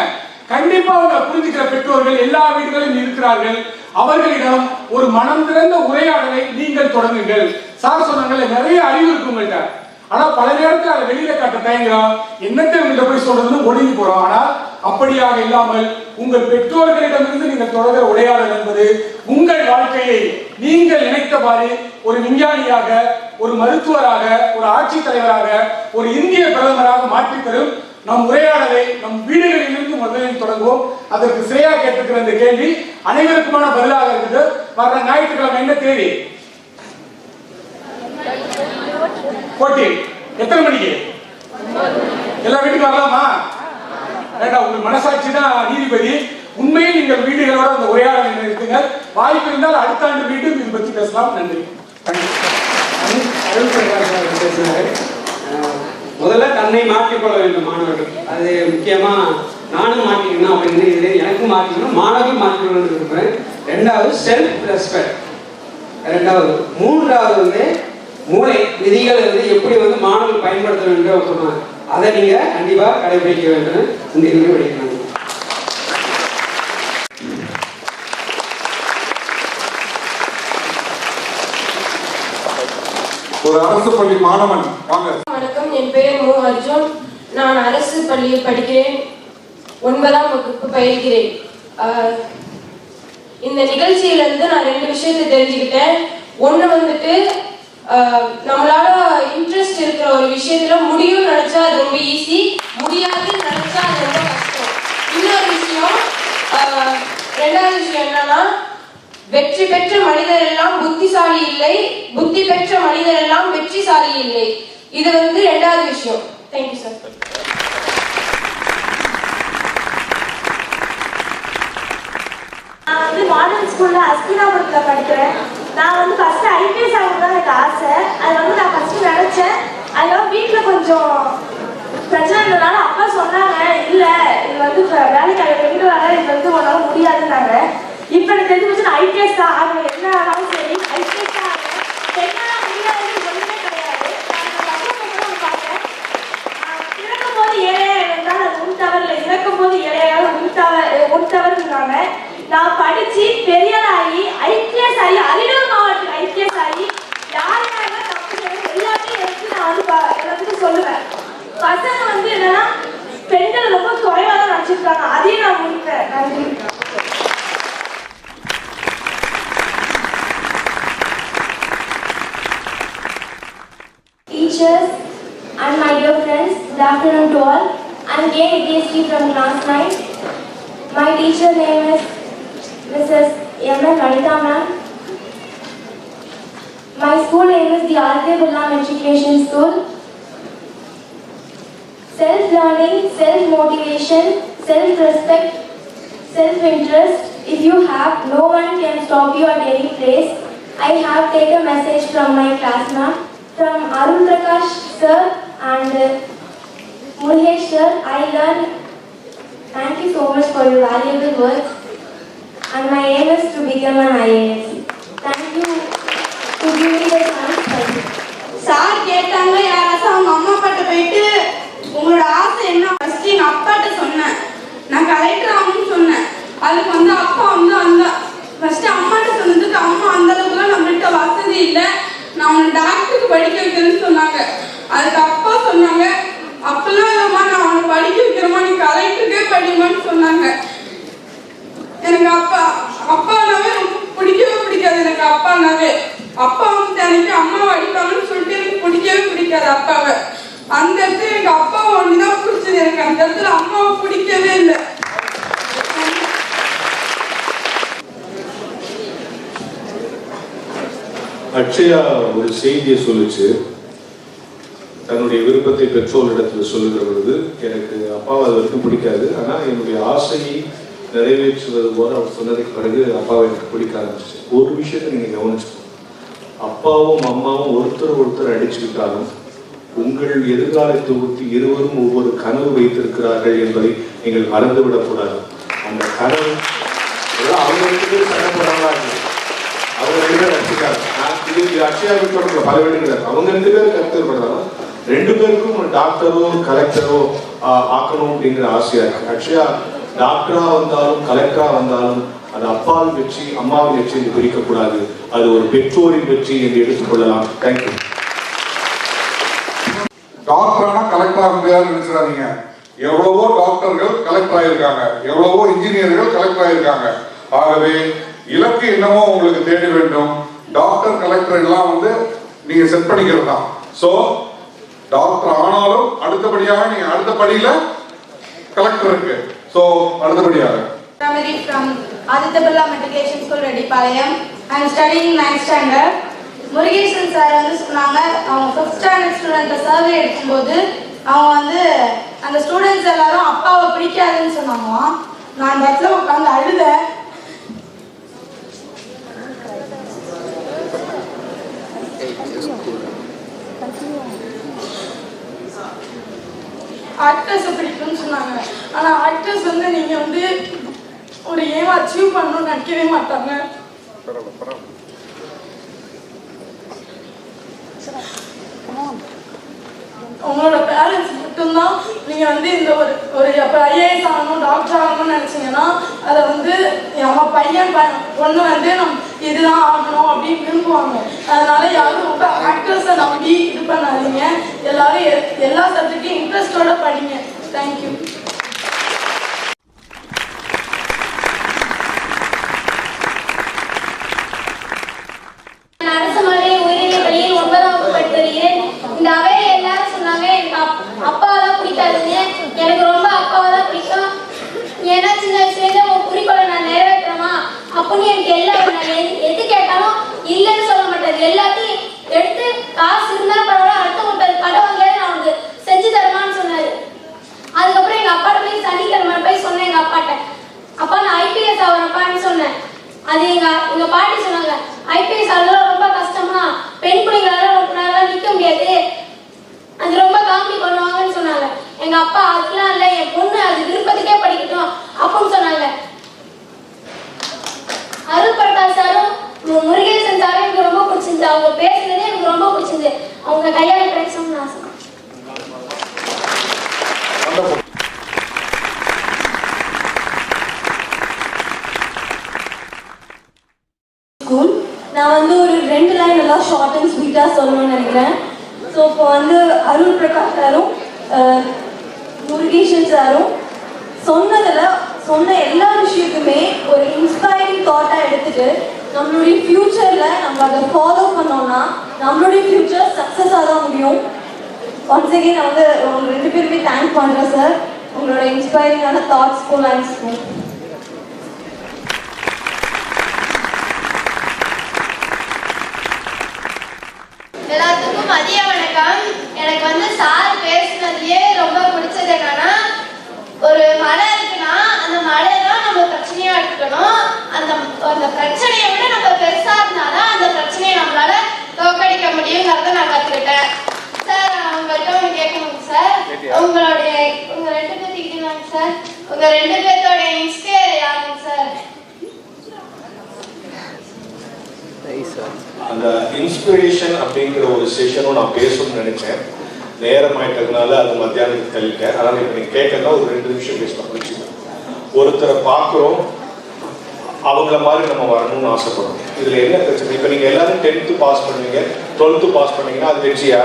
கண்டிப்பா அவங்க புரிஞ்சுக்கிற பெற்றோர்கள் எல்லா வீடுகளிலும் இருக்கிறார்கள். அவர்களிடம் ஒரு மனம் திறந்த உரையாடலை நீங்கள் தொடங்குங்கள். சார் சொன்னாங்கல்ல, நிறைய அறிவு இருக்கு உங்கள்கிட்ட, ஆனா பல நேரத்தில் அதை வெளியில காட்ட தயங்குறோம். என்னத்தை உங்கள்கிட்ட போய் சொல்றதுன்னு ஒடுங்கி போறோம். ஆனா அப்படியாக இல்லாமல் உங்கள் பெற்றோர்களிடமிருந்து நீங்கள் தொடர்கிற உரையாடல் என்பது உங்கள் வாழ்க்கையை நீங்கள் நினைத்தவாறு ஒரு விஞ்ஞானியாக, ஒரு மருத்துவராக, ஒரு ஆட்சித் தலைவராக, ஒரு இந்திய பிரதமராக மாற்றித்தரும் நம் உரையாடலை நம் வீடுகளில் இருந்து முதலில் தொடங்குவோம். அதற்கு சிறையா கேட்டிருக்கிற இந்த கேள்வி அனைவருக்குமான பதிலாக இருக்குது. வர்ற ஞாயிற்றுக்கிழமை என்ன தேதி? போட்டி எத்தனை மணிக்கு? எல்லா வீட்டுக்கும் வரலாமா? வேண்டாம், உங்கள் மனசாட்சி தான் நீதிபதி. உண்மையில் நீங்கள் வீடுகளோட அந்த உரையாடலை நிறுத்துங்கள். வாய்ப்பு இருந்தால் அடுத்த ஆண்டு மீண்டும் இது பற்றி பேசலாம். நன்றி. முதல்ல தன்னை மாற்றிக்கொள்ள வேண்டும் மாணவர்கள். அது முக்கியமா நானும் மாற்றிக்கணும் அப்படின்னு இதில் எனக்கும் மாற்றிக்கணும், மாணவர்கள் மாற்றிக்கணும்னு இருக்கிறேன். ரெண்டாவது செல்ஃப் ரெஸ்பெக்ட். ரெண்டாவது மூன்றாவது வந்து மூளை விதிகள் வந்து எப்படி வந்து மாணவர்கள் பயன்படுத்த வேண்டும் சொன்னாங்க. அதை நீங்க கண்டிப்பா கடைபிடிக்க வேண்டும். இந்த இதுவே படிக்கணும். ஒரு அரசு பள்ளி மாணவன் வாங்க. வணக்கம், என் பெயர் மு அர்ஜுன். நான் அரசு பள்ளியில் படிக்கிறேன். 9ஆம் வகுப்பு பயில்கிறேன். இந்த நிகழ்ச்சியிலிருந்து நான் 2 விஷயத்தை தெரிஞ்சுக்கிட்டேன். ஒன்று வந்துட்டு நம்மளால இன்ட்ரெஸ்ட் இருக்கிற ஒரு விஷயத்துல முடியும்னு நினைச்சா அது ரொம்ப ஈஸி, முடியாதுன்னு நினைச்சா அது ரொம்ப கஷ்டம். இன்னொரு விஷயம், 2வது விஷயம் என்னன்னா, வெற்றி பெற்ற மனிதர் எல்லாம் புத்திசாலி இல்லை, புத்தி பெற்ற மனிதர் எல்லாம் வெற்றிசாலி இல்லை. இது வந்து 2வது விஷயம். Thank you sir. நான் வந்து மாடர்ன் ஸ்கூல்ல அஸ்தினாபுரத்துல படிக்கிறேன். நான் வந்து ஃபர்ஸ்ட் ஐபிஎஸ் ஆகணும் தான் எனக்கு ஆசை. அது வந்து நான் ஃபர்ஸ்ட் நினைச்சேன். அதனால வீட்டில் கொஞ்சம் பிரச்சனை இருந்ததுனால அப்பா சொன்னாங்க, இல்லை இது வந்து வேலைக்கு ரெண்டு வர இது வந்து உன்னால முடியாதுன்னாங்க. இப்போ எனக்கு தெரிஞ்சு வச்சு நான் ஐபிஎஸ் தான் ஆகணும், என்ன ஆனாலும் சரி ஐபிஎஸ் தான் ஆகணும். என்னால் முடியாதுன்னு ஒன்றுமே கிடையாது. நான் பார்த்தேன், இறக்கும் போது ஏழையாக இருந்தால் அது உன் தவறு இல்லை, இறக்கும் போது ஏழையாக உன் தவறுனாங்க. நான் படிச்சு பெரியாராகி ஐபிஎஸ் ஆகி அரியலூர் மாவட்டத்தில் ஐபிஎஸ் ஆகி யார் யாரெல்லாம் தப்பு செய்யணும் எல்லாத்தையும் எடுத்து நான் வந்து எல்லாத்துக்கும் சொல்லுவேன். பசங்க வந்து என்னன்னா பெண்கள் ரொம்ப குறைவாக தான் நினச்சிருக்காங்க, அதையும் நான் முடிப்பேன். நன்றி. Teachers and my dear friends, good afternoon to all. I am K. Vidyashree from class 9. My teacher name is Mrs. M.N. Lalita ma'am. My school name is the R.K. Bulla Matriculation School. Self-learning, self-motivation, self-respect, self-interest. If you have, no one can stop you at any place. I have taken a message from my class ma'am. From Arun Prakash sir and Mulhesh sir, I learned. Thank you so much for your valuable words. And my aim is to become an IAS. Thank you to give me the chance. Sir கேட்டாங்க, யாராச்சும் அவங்க அம்மா அப்பாட்ட போயிட்டு உங்களோட ஆசை என்ன first எங்க அப்பாட்ட சொன்னேன். நான் கலெக்டர் ஆகணும்னு சொன்னேன். அதுக்கு வந்து அப்பா வந்து அந்த ஃபர்ஸ்ட் அம்மாட்ட சொன்னதுக்கு அம்மா அந்த அளவுக்குலாம் நம்மகிட்ட வசதி இல்லை, நான் உன்னை டாக்டருக்கு படிக்க வைக்கிறேன்னு சொன்னாங்க. அதுக்கு அப்பா சொன்னாங்க, அப்பெல்லாம் இல்லைம்மா நான் அவனை படிக்க வைக்கிறேம்மா, நீ கலெக்டருக்கே படிமான்னு சொன்னாங்க. எனக்கு அப்பானாவே ரொம்ப பிடிக்கவே பிடிக்காது. எனக்கு அப்பானாவே அப்பா வந்து எனக்கு அம்மாவை அடிப்பாங்கன்னு சொல்லிட்டு எனக்கு பிடிக்கவே பிடிக்காது அப்பாவை. அந்த இடத்துல எனக்கு அப்பாவை ஒண்ணுதான் பிடிச்சது. எனக்கு அந்த இடத்துல அம்மாவை பிடிக்கவே இல்லை. அக்ஷயா ஒரு செய்தியை சொல்லிச்சு, தன்னுடைய விருப்பத்தை பெற்றோரிடத்தில் சொல்லுகிற பொழுது, எனக்கு அப்பாவை அது வரைக்கும் பிடிக்காது, ஆனால் என்னுடைய ஆசையை நிறைவேற்றுவது போல அவர் சொன்னதுக்கு பிறகு அப்பாவை எனக்கு பிடிக்க ஆரம்பிச்சு. ஒரு விஷயத்தை நீங்கள் கவனிச்சுக்கணும், அப்பாவும் அம்மாவும் ஒருத்தர் அடிச்சுக்கிட்டாலும் உங்கள் எதிர்காலத்தை ஒட்டி இருவரும் ஒவ்வொரு கனவு வைத்திருக்கிறார்கள் என்பதை நீங்கள் மறந்துவிடக்கூடாது. அந்த கனவு அவங்க 2 பேரும் சண்டை போடாமலாம் இருக்கு, அவங்க 2 பேரும் ரசிக்கிறாங்க. இது அக்ஷயா வீட்டோட பல வீடுகள் அவங்க 2 பேரும் கற்றுப்படுறாங்க. 2 பேருக்கும் ஒரு டாக்டரோ கலெக்டரோ ஆக்கணும் அப்படிங்கிற ஆசையா இருக்கு. அக்ஷயா டாக்டரா வந்தாலும் கலெக்டரா வந்தாலும் அது அப்பாவின் வெற்றி அம்மாவின் வெற்றி என்று பிரிக்கக்கூடாது, அது ஒரு பெற்றோரின் வெற்றி என்று எடுத்துக்கொள்ளலாம். தேங்க்யூ. டாக்டரானா கலெக்டர் ஆக முடியாதுன்னு நினைச்சிடாதீங்க. எவ்வளவோ டாக்டர்கள் கலெக்டர் ஆயிருக்காங்க, எவ்வளவோ இன்ஜினியர்கள் கலெக்டர் ஆயிருக்காங்க. ஆகவே இலக்கு என்னமோ உங்களுக்கு தேட வேண்டும். டாக்டர் கலெக்டர் எல்லாம் வந்து நீங்க செட் பண்ணிக்கிறது தான். ஸோ டாக்டர் ஆனாலும் அடுத்தபடியாக நீங்க அடுத்த படியில கலெக்டர் இருக்கு. ஸோ அடுத்தபடியாக Primary from Aditya Birla Matriculation School, Reddypalayam. I am studying 9th standard. Murugesan sir வந்து சொன்னாங்க, அவங்க 5th ஸ்டாண்டர்ட் ஸ்டூடெண்ட்டை சர்வே எடுக்கும்போது அவங்க வந்து அந்த ஸ்டூடெண்ட்ஸ் எல்லாரும் அப்பாவை பிடிக்காதுன்னு சொன்னாங்களாம். நான் அந்த இடத்துல உட்காந்து அழுதேன். ஆக்டர்ஸை பிடிக்கும்னு சொன்னாங்க. ஆனால் ஆக்டர்ஸ் வந்து நீங்கள் வந்து ஒரு ஏம் அச்சீவ் பண்ணணும்னு நினைக்கவே மாட்டாங்க. உங்களோட பேரண்ட்ஸ் மட்டும்தான் நீங்கள் வந்து இந்த ஒரு இப்போ ஐஏஎஸ் ஆகணும் டாக்டர் ஆகணும்னு நினச்சிங்கன்னா அதை வந்து நம்ம பையன் பொண்ணு வந்து இதுதான் ஆகணும் அப்படின்னு விரும்புவாங்க. அதனால யாரும் ரொம்ப ஆக்டர்ஸை நம்பி இது பண்ணாதீங்க. எல்லாரும் எல்லா சப்ஜெக்டையும் இன்ட்ரெஸ்டோட படிங்க. தேங்க்யூ. இந்த அவையில எல்லாரும் சொன்னாங்க எனக்கு அப்பாவை தான் பிடிக்காதுன்னு. எனக்கு ரொம்ப அப்பாவை தான் பிடிக்கும். ஏன்னா சின்ன வயசுலேருந்து உன் குறிக்கோளை நான் நிறைவேற்றமா அப்படின்னு எனக்கு நான் எது கேட்டாலும் இல்லைன்னு சொல்ல மாட்டேன். எல்லாத்தையும் எடுத்து காசு இருந்தாலும் பரவாயில்ல, அடுத்த கடை வாங்கியாவது நான் உனக்கு செஞ்சு தருமான்னு சொன்னாரு. அதுக்கப்புறம் எங்க அப்பாட்ட போய் சனிக்கிழமை போய் சொன்னேன் எங்க அப்பாட்ட, அப்பா நான் ஐபிஎஸ் ஆகிறப்பான்னு சொன்னேன். அது எங்க பாட்டி சொன்னாங்க, ஐபிஎஸ் ஆகிறதுலாம் ரொம்ப கஷ்டமா, பெண் பிள்ளைங்களால நிக்க முடியாது, அது ரொம்ப காமெடி பண்ணுவாங்கன்னு சொன்னாங்க. எங்க அப்பா அதெல்லாம் இல்லை, என் பொண்ணு அது விருப்பத்துக்கே படிக்கட்டும் அப்படின்னு சொன்னாங்க. அருள் பிரகாஷ் சாரும் முருகேசன் சாரும் எனக்கு ரொம்ப பிடிச்சிருந்துச்சு. அவங்க பேசுனதே எனக்கு ரொம்ப பிடிச்சிருந்துச்சு. அவங்க கையாள கிடைச்சோம்னு ஆசை. ஸ்கூல் நான் வந்து ஒரு 2 லைன் எல்லாம் ஷார்ட் அண்ட் ஸ்வீட்டாக சொல்லணும்னு நினைக்கிறேன். ஸோ இப்போ வந்து அருள் பிரகாஷ் சாரும் முருகேசன் சாரும் சொன்ன எல்லா விஷயத்துமே ஒரு இன்ஸ்பைரிங் தாட்டாக எடுத்துட்டு நம்மளுடைய ஃபியூச்சரில் நம்ம அதை ஃபாலோ பண்ணோம்னா நம்மளுடைய ஃபியூச்சர் சக்ஸஸாக தான் முடியும். ஒன்ஸ் அகெயின் நான் வந்து உங்க 2 பேருமே தேங்க் பண்ணுறேன் சார், உங்களோட இன்ஸ்பைரிங்கான தாட்ஸ் லைன்ஸ். எல்லாத்துக்கும் மதிய வணக்கம். எனக்கு வந்து சார் பேசுனதுலயே ரொம்ப பிடிச்சது என்னன்னா, ஒரு மலை இருக்குன்னா அந்த மலை தான் நம்ம பிரச்சனையா எடுக்கணும். அந்த பிரச்சனையை விட நம்ம பெருசா இருந்தாதான் அந்த பிரச்சனையை நம்மளால தோக்கடிக்க முடியுங்கிறத நான் கத்துக்கிட்டேன். சார் உங்கள்கிட்ட ஒன்று கேட்கணும் சார், உங்க 2 பேர்த்துக்கிட்டீங்க சார், உங்க 2 பேர்த்தோட இன்ஸ்பயர் யாருங்க சார்? அந்த இன்ஸ்பிரேஷன் அப்படிங்கிற ஒரு செஷனும் நான் பேசணும்னு நினைச்சேன். நேரம் ஆயிட்டதுனால அது மத்தியானத்துக்கு தள்ளிட்டேன். அதனால இப்போ நீங்கள் கேட்கலாம் ஒரு 2 நிமிஷம் பேசலாம். வச்சுக்கோங்க. ஒருத்தரை பார்க்குறோம், அவங்கள மாதிரி நம்ம வரணும்னு ஆசைப்படுறோம். இதில் என்ன பிரச்சனை? இப்போ நீங்கள் எல்லாரும் 10th பாஸ் பண்ணுவீங்க, 12th பாஸ் பண்ணீங்கன்னா அது வெற்றியா?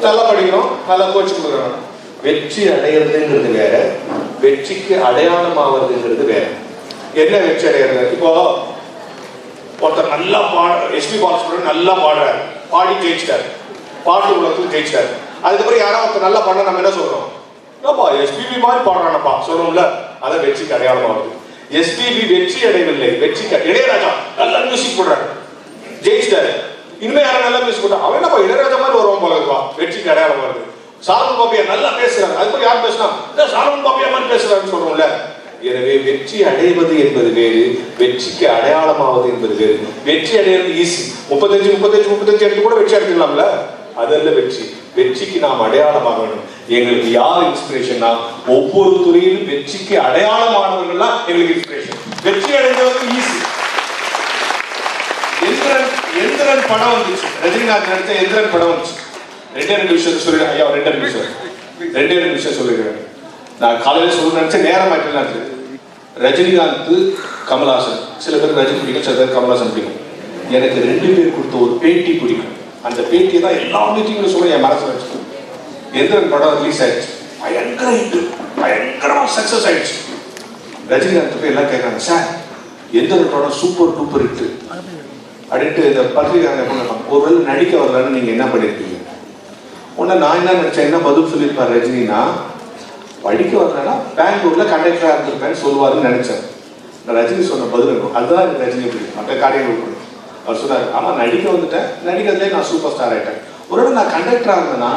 நல்லா படிக்கணும், நல்லா கோச்சிங் கொடுக்குறோம். வெற்றி அடையிறதுங்கிறது வேற, வெற்றிக்கு அடையாளம் ஆகுறதுங்கிறது வேற. என்ன வெற்றி அடைகிறது? இப்போ ஒருத்தர் நல்லா எஸ்பி பாலசுப்ரமணியன் நல்லா பாடுறாரு, பாடி ஜெயிச்சிட்டாரு, பாட்டு உலகத்துக்கு ஜெயிச்சிட்டாரு. அதுக்கப்புறம் யாராவது ஒருத்தர் நல்லா பண்ண நம்ம என்ன சொல்றோம்? எஸ்பிபி மாதிரி பாடுறானப்பா சொல்றோம்ல, அதை வெற்றிக்கு அடையாளம் ஆகுது. எஸ்பிபி வெற்றி அடையவில்லை, வெற்றிக்கு இளையராஜா நல்லா மியூசிக் போடுறாரு, ஜெயிச்சிட்டாரு. இனிமே யாரும் நல்லா மியூசிக் போட்டா அவன் என்னப்பா இளையராஜா மாதிரி வருவான் போல இருக்குவா, வெற்றிக்கு அடையாளம் வருது. சாலமன் பாப்பியா நல்லா பேசுறாங்க, அதுக்கு யார் பேசினா சாலமன் பாப்பியா மாதிரி பேசுறாங்கன்னு சொல்றோம்ல. எனவே வெற்றி அடைவது என்பது வேறு, வெற்றிக்கு அடையாளமாவது என்பது வேறு. வெற்றி அடைவது ஈஸி, 35 எடுத்து கூட வெற்றி அடைக்கலாம்ல, அதல்ல வெற்றி. வெற்றிக்கு நாம் அடையாளமாகணும். எங்களுக்கு யார் இன்ஸ்பிரேஷன்னா, ஒவ்வொரு துறையிலும் வெற்றிக்கு அடையாளமானவர்கள்லாம் எங்களுக்கு இன்ஸ்பிரேஷன். வெற்றி அடைஞ்சவங்க ஈஸி. எந்திரன் படம் வந்துச்சு, ரஜினிகாந்த் நடித்த எந்திரன் படம் வந்துச்சு. 2 விஷயத்தை சொல்லிடுறேன் ஐயா, 2 விஷயம் சொல்லிடுறேன். நான் காலையில் சொல்ல நினைச்ச நேரம் ஆயிட்டு. ரஜினிகாந்த், கமல்ஹாசன், சில பேர் ரஜினி பிடிக்கும், சில பேர் கமல்ஹாசன் பிடிக்கும். எனக்கு 2 பேர் கொடுத்த ஒரு பேட்டி பிடிக்கும். அந்த பேட்டியை தான் எல்லா மீட்டிங்கும் சொல்ல என் மனசில் வச்சுக்கணும். எந்திரன் படம் ரிலீஸ் ஆயிடுச்சு, பயங்கரமா சக்சஸ் ஆயிடுச்சு. ரஜினிகாந்த் போய் எல்லாம் கேட்கறாங்க, சார் எந்திரன் படம் சூப்பர் டூப்பர் ஹிட், அப்படின்ட்டு இந்த பத்திரிக்காரங்க என்ன பண்ணுவாங்க, ஒருவேளை நடிக்க வரலன்னு நீங்க என்ன பண்ணிருப்பீங்க? உடனே நான் என்ன நினைச்சேன், என்ன பதில் சொல்லியிருப்பார் ரஜினினா, படிக்க வரலன்னா பெங்களூர்ல கண்டக்டரா இருந்திருப்பேன்னு சொல்லுவாருன்னு நினைச்சேன். ரஜினி சொன்ன பதில் இருக்கும், அதுதான் எனக்கு ரஜினி பிடிக்கும், மற்ற காரியங்கள் பிடிக்கும். அவர் சொன்னார், ஆமா நடிக்க வந்துட்டேன், நடிக்கிறதுலேயே நான் சூப்பர் ஸ்டார் ஆயிட்டேன். ஒருவேளை நான் கண்டக்டரா இருந்தேன்னா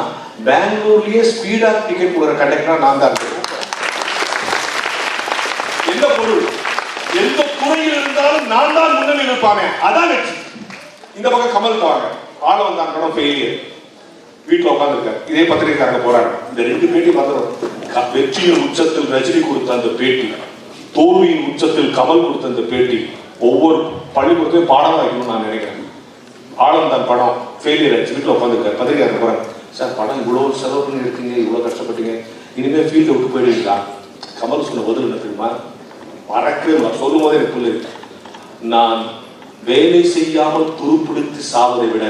பெங்களூர்லயே ஸ்பீடா டிக்கெட் போடுற கண்டக்டரா நான் தான் இருக்கேன். எந்த பொருள் எந்த துறையில் இருந்தாலும் நான் தான் முன்னணியில் இருப்பானே, அதான் வெற்றி. இந்த பக்கம் கமல் தாங்க ஆள வந்தான் படம் ஃபெயிலியர், வீட்டில் உட்காந்துருக்காரு. இதே பத்திரிகைக்காரங்க போறாங்க. இந்த 2 பேட்டி பார்த்துருவோம். வெற்றியின் உச்சத்தில் ரஜினி கொடுத்த அந்த பேட்டி, தோல்வியின் உச்சத்தில் கமல் கொடுத்த அந்த பேட்டி ஒவ்வொரு பள்ளிக்கூடத்தையும் பாடம் வைக்கணும்னு நான் நினைக்கிறேன். ஆளந்தான் படம் ஃபெயிலியர் ஆயிடுச்சு, வீட்டில் உட்காந்துருக்காரு. பத்திரிகைக்காரங்க போறாங்க, சார் படம் இவ்வளோ செலவு பண்ணி எடுத்தீங்க, இவ்வளோ கஷ்டப்பட்டீங்க, இனிமேல் ஃபீல்டை விட்டு போயிடுவீங்களா? கமல் சொன்ன பதில் என்ன தெரியுமா? மறக்கவே சொல்லும் போதே எனக்கு புரியுது. நான் வேலை செய்யாமல் துருப்பிடித்து சாவதை விட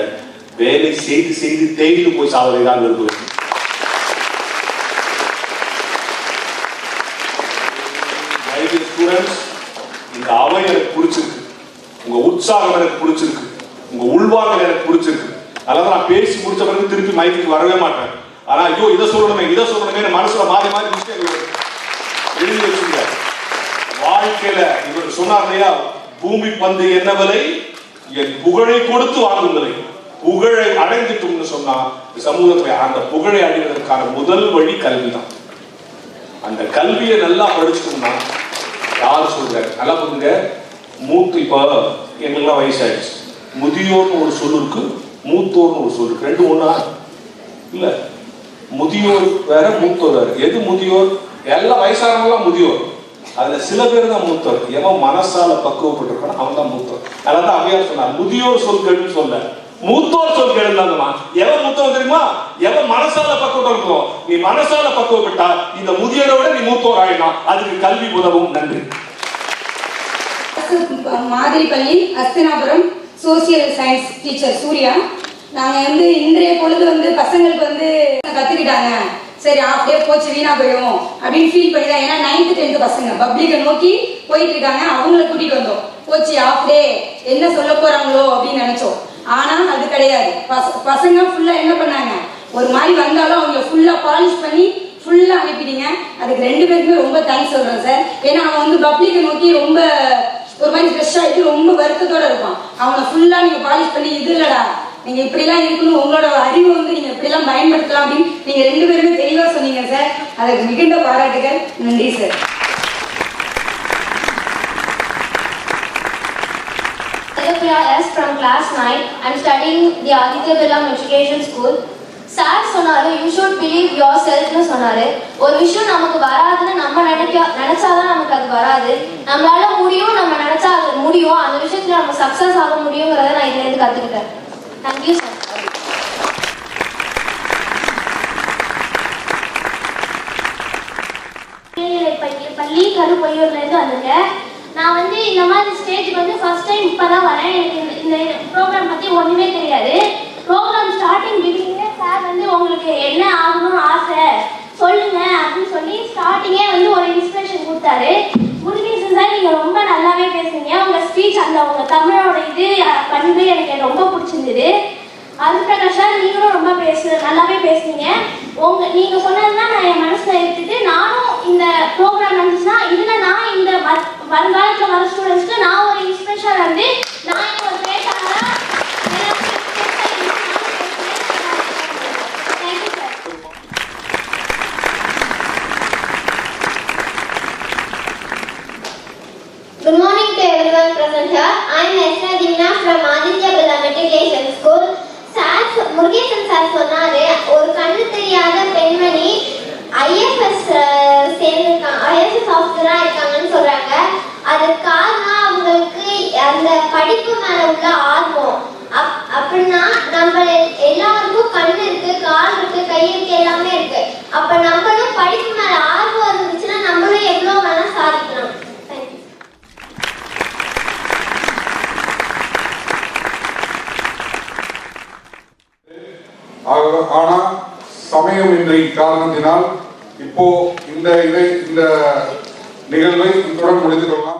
வேலை செய்து செய்து தேய்ந்து போய் சாவதை தான் விரும்புகிறேன். ஸ்டூடெண்ட்ஸ், இந்த அவை எனக்கு பிடிச்சிருக்கு, உங்க உற்சாகம் எனக்கு பிடிச்சிருக்கு, உங்க உள்வாங்கல் எனக்கு பிடிச்சிருக்கு. அதனால நான் பேசி முடிச்ச பிறகு திருப்பி மைக்கு வரவே மாட்டேன். ஆனா ஐயோ இதை சொல்லணுமே மனசுல மாறி மாறி விஷயங்கள் எழுதி வச்சுங்க. வாழ்க்கையில இவர் சொன்னார் இல்லையா, பூமி பந்து என்ன விலை, என் புகழை கொடுத்து வாங்கும் விலை. புகழை அடைந்துட்டோம்னு சொன்னா சமூகத்துல அந்த புகழை அடைவதற்கான முதல் வழி கல்விதான். அந்த கல்வியை நல்லா படிச்சுட்டோம்னா யார் சொல்றாரு நல்லா புரிஞ்சுங்க. மூத்து இப்ப எங்களுக்கெல்லாம் வயசாயிடுச்சு, முதியோர்னு ஒரு சொல் இருக்கு, மூத்தோர்னு ஒரு சொல் இருக்கு. 2 ஒண்ணா இல்ல? முதியோர் வேற மூத்தோர் வேற. எது முதியோர்? எல்லாம் வயசானவங்களாம் முதியோர். அதுல சில பேர் தான் மூத்தோர். எவன் மனசால பக்குவப்பட்டிருக்கானோ அவன் தான் மூத்தோர். அதான் அவையார் சொன்னார், முதியோர் சொல் கேள்வி சொல்ல, மூத்தோர் சொல் கேளுந்தாங்கம்மா. எவன் மூத்தோர் தெரியுமா? எவன் மனசால பக்குவம் இருக்கும். நீ மனசால பக்குவப்பட்டா இந்த முதியோரை விட நீ மூத்தோர் ஆயிடலாம். அதுக்கு கல்வி உதவும். நன்றி. மாதிரி பள்ளி Hastinapuram social science teacher Surya. நாங்க இன்றைய பொழுது பசங்களுக்கு கத்துக்கிட்டாங்க, சரி அப்படியே போச்சு வீணா போயிடும் அப்படின்னு ஃபீல் பண்ணி தான். ஏன்னா 9th 10th பசங்க பப்ளிக்கை நோக்கி போயிட்டு இருக்காங்க, அவங்கள கூட்டிட்டு வந்தோம். போச்சு ஆஃப் டே என்ன சொல்ல போறாங்களோ அப்படின்னு நினைச்சோம். ஆனா அது கிடையாது. பசங்க ஃபுல்லா என்ன பண்ணாங்க, ஒரு மாதிரி வந்தாலும் அவங்களை ஃபுல்லா பாலிஷ் பண்ணி ஃபுல்லா அனுப்பிட்டீங்க. அதுக்கு 2 பேருக்குமே ரொம்ப தேங்க்ஸ் சொல்றேன் சார். ஏன்னா அவன் பப்ளிக்கை நோக்கி ரொம்ப ஒரு மாதிரி ஃப்ரெஷ் ஆகிட்டு ரொம்ப வருத்தத்தோட இருப்பான். அவனை ஃபுல்லா நீங்க பாலிஷ் பண்ணி இது இல்லடா நீங்க இப்படிலாம் இருக்கணும், உங்களோட அறிவு நீங்க இப்படிலாம் பயன்படுத்தலாம் அப்படின்னு நீங்க 2 பேருமே தெளிவா சொன்னீங்க சார். அதுக்கு மிகுந்த பாராட்டுகள். நன்றி sir. From class 9, I'm studying the Aditya Birla Education School. Sir சொன்னாரு, யூ ஷுட் பிலீவ் யோர் செல்ஃப்னு சொன்னாரு. ஒரு விஷயம் நமக்கு வராதுன்னு நம்ம நினைச்சாதான் நமக்கு அது வராது. நம்மளால முடியும், நம்ம நினைச்சா அது முடியும். அந்த விஷயத்துல நம்ம சக்சஸ் ஆக முடியுங்கிறத நான் இதுல இருந்து கத்துக்கிட்டேன். Thank you sir. பள்ளி கருப்பையூர்ல இருந்து வந்திருக்கேன். நான் இந்த மாதிரி ஸ்டேஜுக்கு ஃபர்ஸ்ட் டைம் இப்பதான் வரேன். எனக்கு இந்த ப்ரோக்ராம் பத்தி ஒண்ணுமே தெரியாது. ப்ரோக்ராம் ஸ்டார்டிங் பிகினிங்ல சார் உங்களுக்கு என்ன ஆகணும்னு ஆசை சொல்லுங்க அப்படின்னு சொல்லி ஸ்டார்டிங்கே ஒரு இன்ஸ்பிரேஷன் கொடுத்தாரு. முருகேசன் சார், நீங்க ரொம்ப நல்லாவே பேசுனீங்க. உங்க ஸ்பீச் உங்க தமிழோட இது பண்பு எனக்கு ரொம்ப பிடிச்சிருந்தது. அருண்பிரகாஷ் சார், நீங்களும் ரொம்ப நல்லாவே பேசுனீங்க. நீங்க சொன்னதுதான் நான் என் மனசுல எடுத்துட்டு நானும் இந்த ப்ரோக்ராம் நடந்துச்சுன்னா இதுல நான் இந்த வருங்காலத்துல வர ஸ்டூடெண்ட்ஸ்க்கு நான் ஒரு இன்ஸ்பிரேஷன் நான் ஒரு பேசாளரா Good morning to everyone present here. I am Esra Dimna from Aditya Birla Matriculation School. Murugesan sir சொன்னாரு, ஒரு கண்ணு தெரியாத பெண்மணி IFS சேர்ந்திருக்காங்க, IFS ஆஃபீஸரா இருக்காங்கன்னு சொல்றாங்க. அதுக்கு காரணம் அவங்களுக்கு அந்த படிப்பு மேல உள்ள ஆர்வம். அப்படின்னா நம்ம எல்லாருக்கும் கண்ணு இருக்கு, கால் இருக்கு, கை இருக்கு, எல்லாமே இருக்கு. அப்ப நம்மளும் படிப்பு மேல ஆர்வம் இருந்துச்சுன்னா நம்மளும் எவ்வளவு வேணா சாதிக்கலாம். ஆனா சமயமின்றி காரணத்தினால் இப்போ இந்த நிகழ்வை இத்துடன் முடித்துக் கொள்ளலாம்.